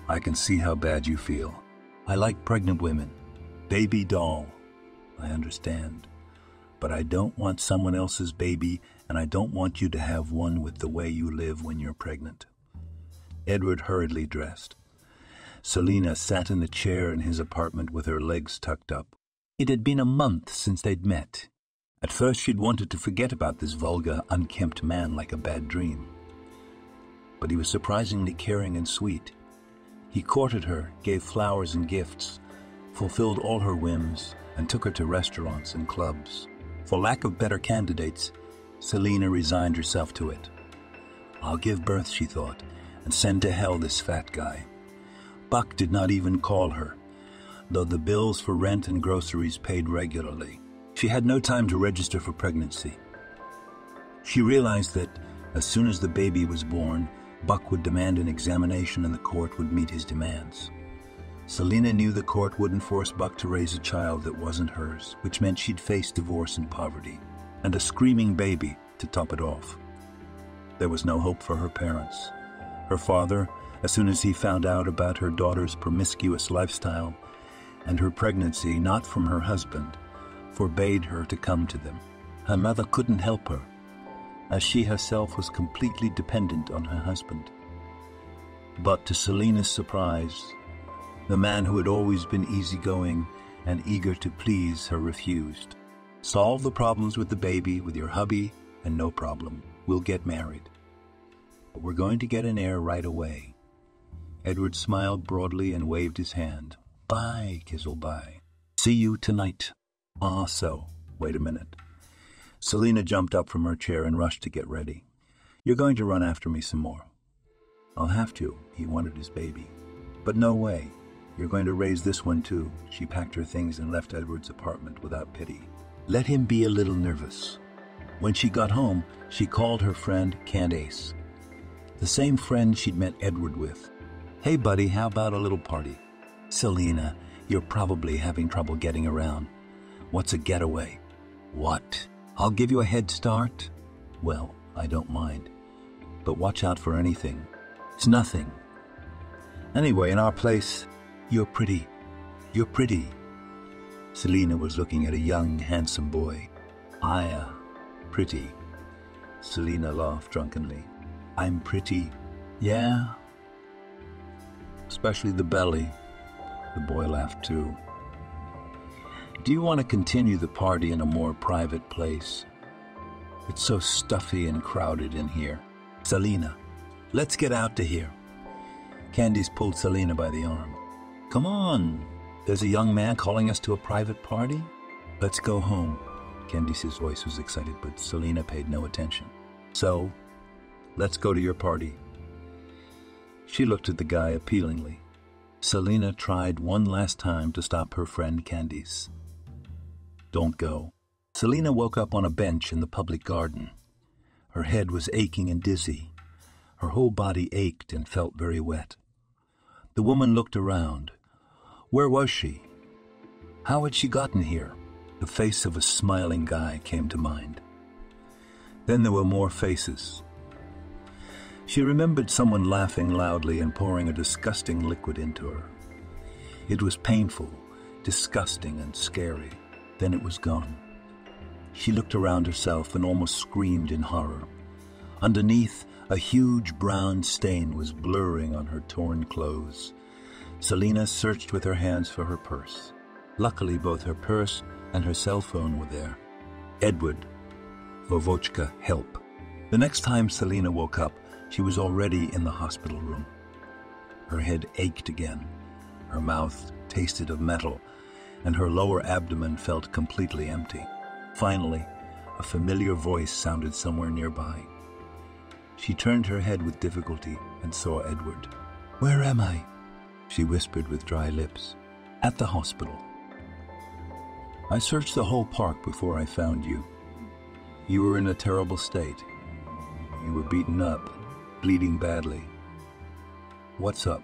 I can see how bad you feel. I like pregnant women. Baby doll. I understand. But I don't want someone else's baby, and I don't want you to have one with the way you live when you're pregnant. Edward hurriedly dressed. Selina sat in the chair in his apartment with her legs tucked up. It had been a month since they'd met. At first she'd wanted to forget about this vulgar, unkempt man like a bad dream. But he was surprisingly caring and sweet. He courted her, gave flowers and gifts, fulfilled all her whims, and took her to restaurants and clubs. For lack of better candidates, Selina resigned herself to it. I'll give birth, she thought, and send to hell this fat guy. Buck did not even call her, though the bills for rent and groceries paid regularly. She had no time to register for pregnancy. She realized that as soon as the baby was born, Buck would demand an examination and the court would meet his demands. Selina knew the court wouldn't force Buck to raise a child that wasn't hers, which meant she'd face divorce and poverty, and a screaming baby to top it off. There was no hope for her parents. Her father, as soon as he found out about her daughter's promiscuous lifestyle and her pregnancy not from her husband, forbade her to come to them. Her mother couldn't help her, as she herself was completely dependent on her husband. But to Selina's surprise, the man who had always been easygoing and eager to please her refused. Solve the problems with the baby with your hubby, and no problem. We'll get married. But we're going to get an heir right away. Edward smiled broadly and waved his hand. Bye, Kizzle, bye. See you tonight. So, wait a minute. Selina jumped up from her chair and rushed to get ready. You're going to run after me some more. I'll have to. He wanted his baby. But no way. You're going to raise this one too. She packed her things and left Edward's apartment without pity. Let him be a little nervous. When she got home, she called her friend Candace, the same friend she'd met Edward with. Hey buddy, how about a little party? Selina, you're probably having trouble getting around. What's a getaway? What? I'll give you a head start? Well, I don't mind. But watch out for anything. It's nothing. Anyway, in our place, you're pretty. You're pretty. Selina was looking at a young, handsome boy. Pretty. Selina laughed drunkenly. I'm pretty. Yeah? Especially the belly. The boy laughed too. Do you want to continue the party in a more private place? It's so stuffy and crowded in here. Selina, let's get out to here. Candace pulled Selina by the arm. Come on. There's a young man calling us to a private party. Let's go home. Candace's voice was excited, but Selina paid no attention. So, let's go to your party. She looked at the guy appealingly. Selina tried one last time to stop her friend Candace. Don't go. Selina woke up on a bench in the public garden. Her head was aching and dizzy. Her whole body ached and felt very wet. The woman looked around. Where was she? How had she gotten here? The face of a smiling guy came to mind. Then there were more faces. She remembered someone laughing loudly and pouring a disgusting liquid into her. It was painful, disgusting, and scary. Then it was gone. She looked around herself and almost screamed in horror. Underneath, a huge brown stain was blurring on her torn clothes. Selina searched with her hands for her purse. Luckily, both her purse and her cell phone were there. Edward, Vovochka, help. The next time Selina woke up, she was already in the hospital room. Her head ached again. Her mouth tasted of metal, and her lower abdomen felt completely empty. Finally, a familiar voice sounded somewhere nearby. She turned her head with difficulty and saw Edward. "Where am I?" she whispered with dry lips. "At the hospital. I searched the whole park before I found you. You were in a terrible state. You were beaten up, bleeding badly. What's up?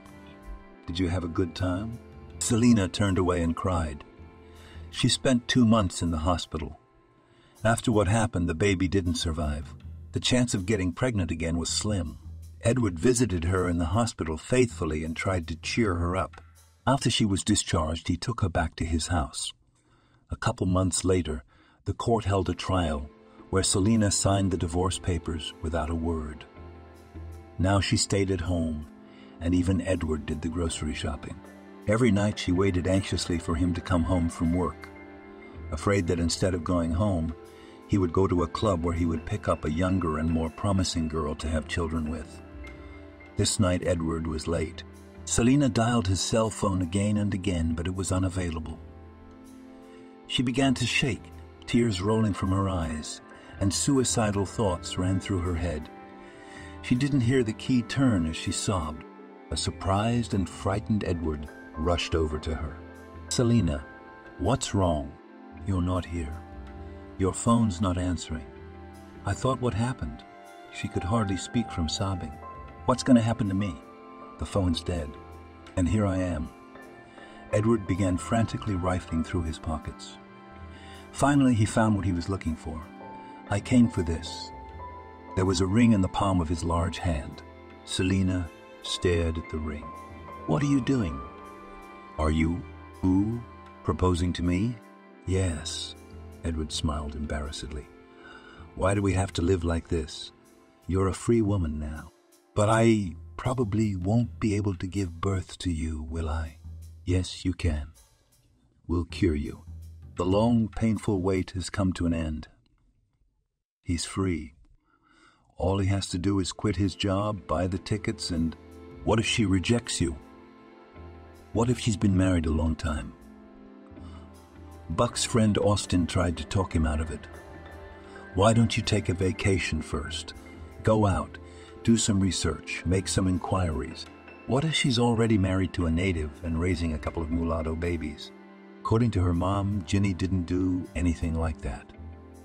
Did you have a good time?" Selina turned away and cried. She spent 2 months in the hospital. After what happened, the baby didn't survive. The chance of getting pregnant again was slim. Edward visited her in the hospital faithfully and tried to cheer her up. After she was discharged, he took her back to his house. A couple months later, the court held a trial where Selina signed the divorce papers without a word. Now she stayed at home, and even Edward did the grocery shopping. Every night she waited anxiously for him to come home from work, afraid that instead of going home, he would go to a club where he would pick up a younger and more promising girl to have children with. This night Edward was late. Selina dialed his cell phone again and again, but it was unavailable. She began to shake, tears rolling from her eyes, and suicidal thoughts ran through her head. She didn't hear the key turn as she sobbed. A surprised and frightened Edward rushed over to her. "Selina, what's wrong? You're not here. Your phone's not answering. I thought what happened?" She could hardly speak from sobbing. "What's going to happen to me? The phone's dead. And here I am." Edward began frantically rifling through his pockets. Finally, he found what he was looking for. "I came for this." There was a ring in the palm of his large hand. Selina stared at the ring. "What are you doing?" "Are you, proposing to me?" "Yes." Edward smiled embarrassedly. "Why do we have to live like this? You're a free woman now." "But I probably won't be able to give birth to you, will I?" "Yes, you can. We'll cure you. The long, painful wait has come to an end. He's free. All he has to do is quit his job, buy the tickets, and what if she rejects you? What if she's been married a long time?" Buck's friend Austin tried to talk him out of it. "Why don't you take a vacation first? Go out, do some research, make some inquiries. What if she's already married to a native and raising a couple of mulatto babies?" According to her mom, Ginny didn't do anything like that.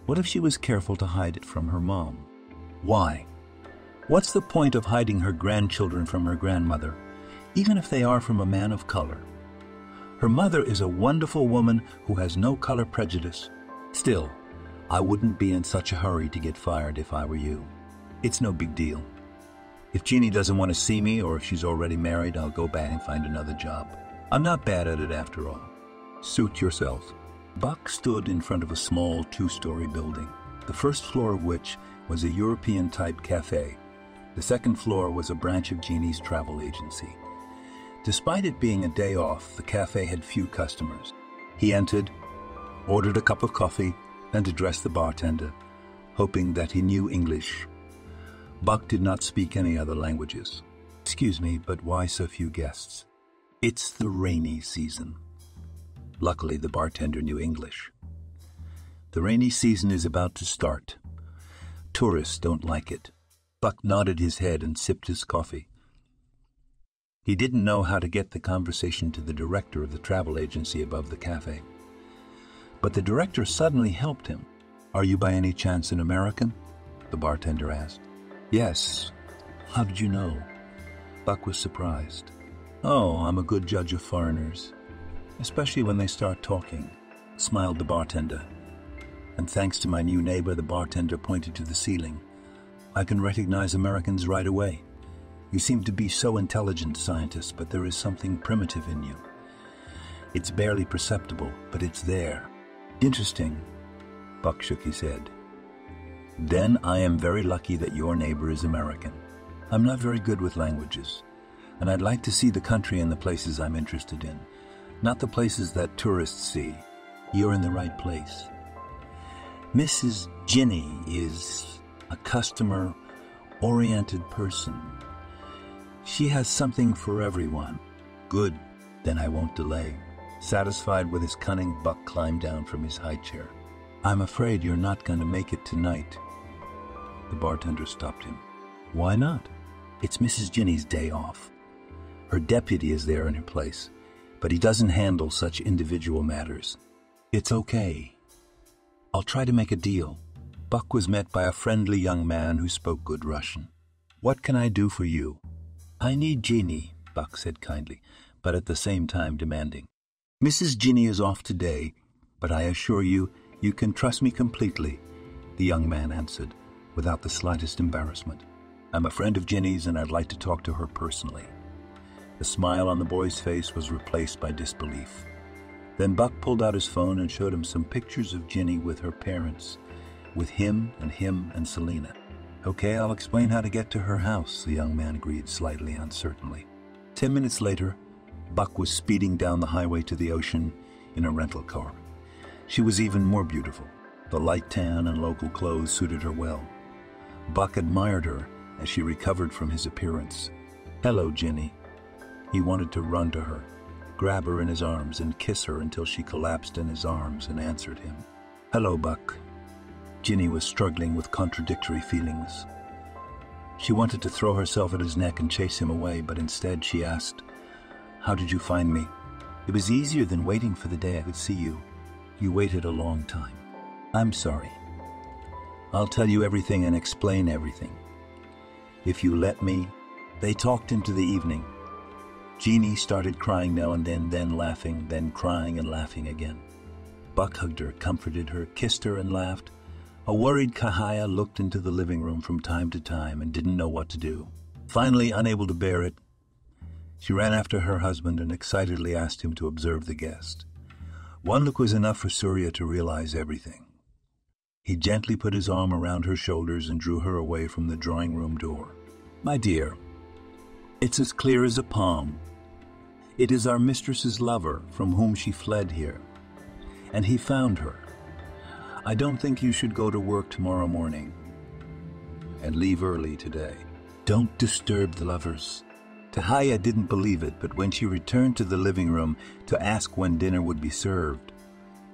What if she was careful to hide it from her mom? Why? What's the point of hiding her grandchildren from her grandmother, even if they are from a man of color? Her mother is a wonderful woman who has no color prejudice. Still, I wouldn't be in such a hurry to get fired if I were you. It's no big deal. If Jeannie doesn't want to see me, or if she's already married, I'll go back and find another job. I'm not bad at it after all. Suit yourself. Buck stood in front of a small 2-story building, the first floor of which was a European-type cafe. The second floor was a branch of Jeannie's travel agency. Despite it being a day off, the cafe had few customers. He entered, ordered a cup of coffee, and addressed the bartender, hoping that he knew English. Buck did not speak any other languages. "Excuse me, but why so few guests?" "It's the rainy season." Luckily, the bartender knew English. "The rainy season is about to start. Tourists don't like it." Buck nodded his head and sipped his coffee. He didn't know how to get the conversation to the director of the travel agency above the cafe. But the director suddenly helped him. Are you by any chance an American? The bartender asked. Yes. How did you know? Buck was surprised. Oh, I'm a good judge of foreigners, especially when they start talking, smiled the bartender. And thanks to my new neighbor, the bartender pointed to the ceiling, I can recognize Americans right away. You seem to be so intelligent, scientists, but there is something primitive in you. It's barely perceptible, but it's there. Interesting. Buck shook his head. Then I am very lucky that your neighbor is American. I'm not very good with languages, and I'd like to see the country and the places I'm interested in, not the places that tourists see. You're in the right place. Mrs. Ginny is a customer-oriented person. She has something for everyone. Good, then I won't delay. Satisfied with his cunning, Buck climbed down from his high chair. I'm afraid you're not going to make it tonight. The bartender stopped him. Why not? It's Mrs. Ginny's day off. Her deputy is there in her place, but he doesn't handle such individual matters. It's okay. I'll try to make a deal. Buck was met by a friendly young man who spoke good Russian. What can I do for you? I need Ginny, Buck said kindly, but at the same time demanding. Mrs. Ginny is off today, but I assure you, you can trust me completely, the young man answered, without the slightest embarrassment. I'm a friend of Ginny's and I'd like to talk to her personally. The smile on the boy's face was replaced by disbelief. Then Buck pulled out his phone and showed him some pictures of Ginny with her parents, with him and Selena. Okay, I'll explain how to get to her house, the young man agreed slightly uncertainly. 10 minutes later, Buck was speeding down the highway to the ocean in a rental car. She was even more beautiful. The light tan and local clothes suited her well. Buck admired her as she recovered from his appearance. Hello, Ginny. He wanted to run to her, grab her in his arms and kiss her until she collapsed in his arms and answered him. Hello, Buck. Ginny was struggling with contradictory feelings. She wanted to throw herself at his neck and chase him away, but instead she asked, How did you find me? It was easier than waiting for the day I could see you. You waited a long time. I'm sorry. I'll tell you everything and explain everything. If you let me. They talked into the evening. Jeannie started crying now and then laughing, then crying and laughing again. Buck hugged her, comforted her, kissed her and laughed. A worried Kahaya looked into the living room from time to time and didn't know what to do. Finally, unable to bear it, she ran after her husband and excitedly asked him to observe the guest. One look was enough for Surya to realize everything. He gently put his arm around her shoulders and drew her away from the drawing room door. My dear, it's as clear as a palm. It is our mistress's lover from whom she fled here, and he found her. I don't think you should go to work tomorrow morning and leave early today. Don't disturb the lovers. Tahaya didn't believe it, but when she returned to the living room to ask when dinner would be served,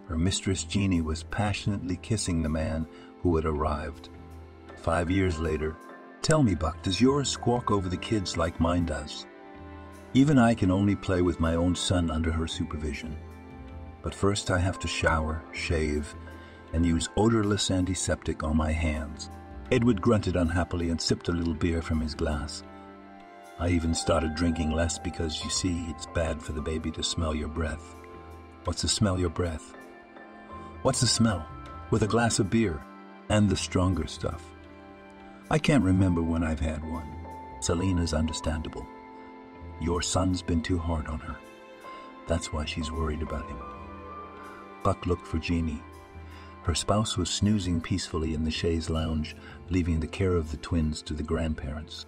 her mistress Jeannie was passionately kissing the man who had arrived. 5 years later, tell me, Buck, does yours squawk over the kids like mine does? Even I can only play with my own son under her supervision. But first I have to shower, shave, and use odorless antiseptic on my hands. Edward grunted unhappily and sipped a little beer from his glass. I even started drinking less because, you see, it's bad for the baby to smell your breath. What's to smell your breath? What's the smell? With a glass of beer, and the stronger stuff. I can't remember when I've had one. Selena's understandable. Your son's been too hard on her. That's why she's worried about him. Buck looked for Jeannie. Her spouse was snoozing peacefully in the chaise lounge, leaving the care of the twins to the grandparents.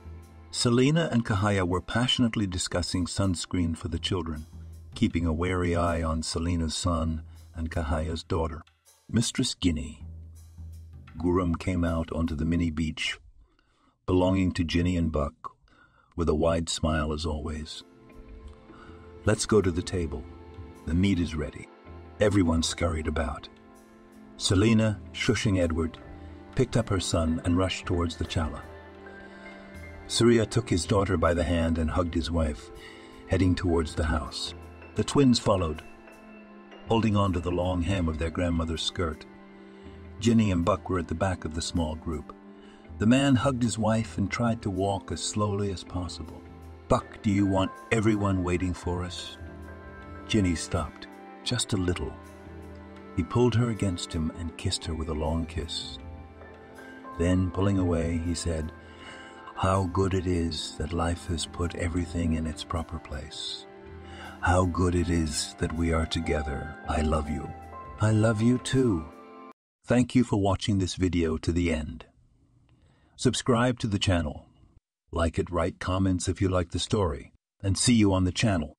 Selena and Kahaya were passionately discussing sunscreen for the children, keeping a wary eye on Selena's son and Kahaya's daughter. Mistress Ginny. Guram came out onto the mini beach, belonging to Ginny and Buck, with a wide smile as always. Let's go to the table. The meat is ready. Everyone scurried about. Selena, shushing Edward, picked up her son and rushed towards the chala. Surya took his daughter by the hand and hugged his wife, heading towards the house. The twins followed, holding on to the long hem of their grandmother's skirt. Ginny and Buck were at the back of the small group. The man hugged his wife and tried to walk as slowly as possible. "Buck, do you want everyone waiting for us?" Ginny stopped, just a little. He pulled her against him and kissed her with a long kiss. Then, pulling away, he said, "How good it is that life has put everything in its proper place. How good it is that we are together. I love you." "I love you too." Thank you for watching this video to the end. Subscribe to the channel. Like it, write comments if you like the story, and see you on the channel.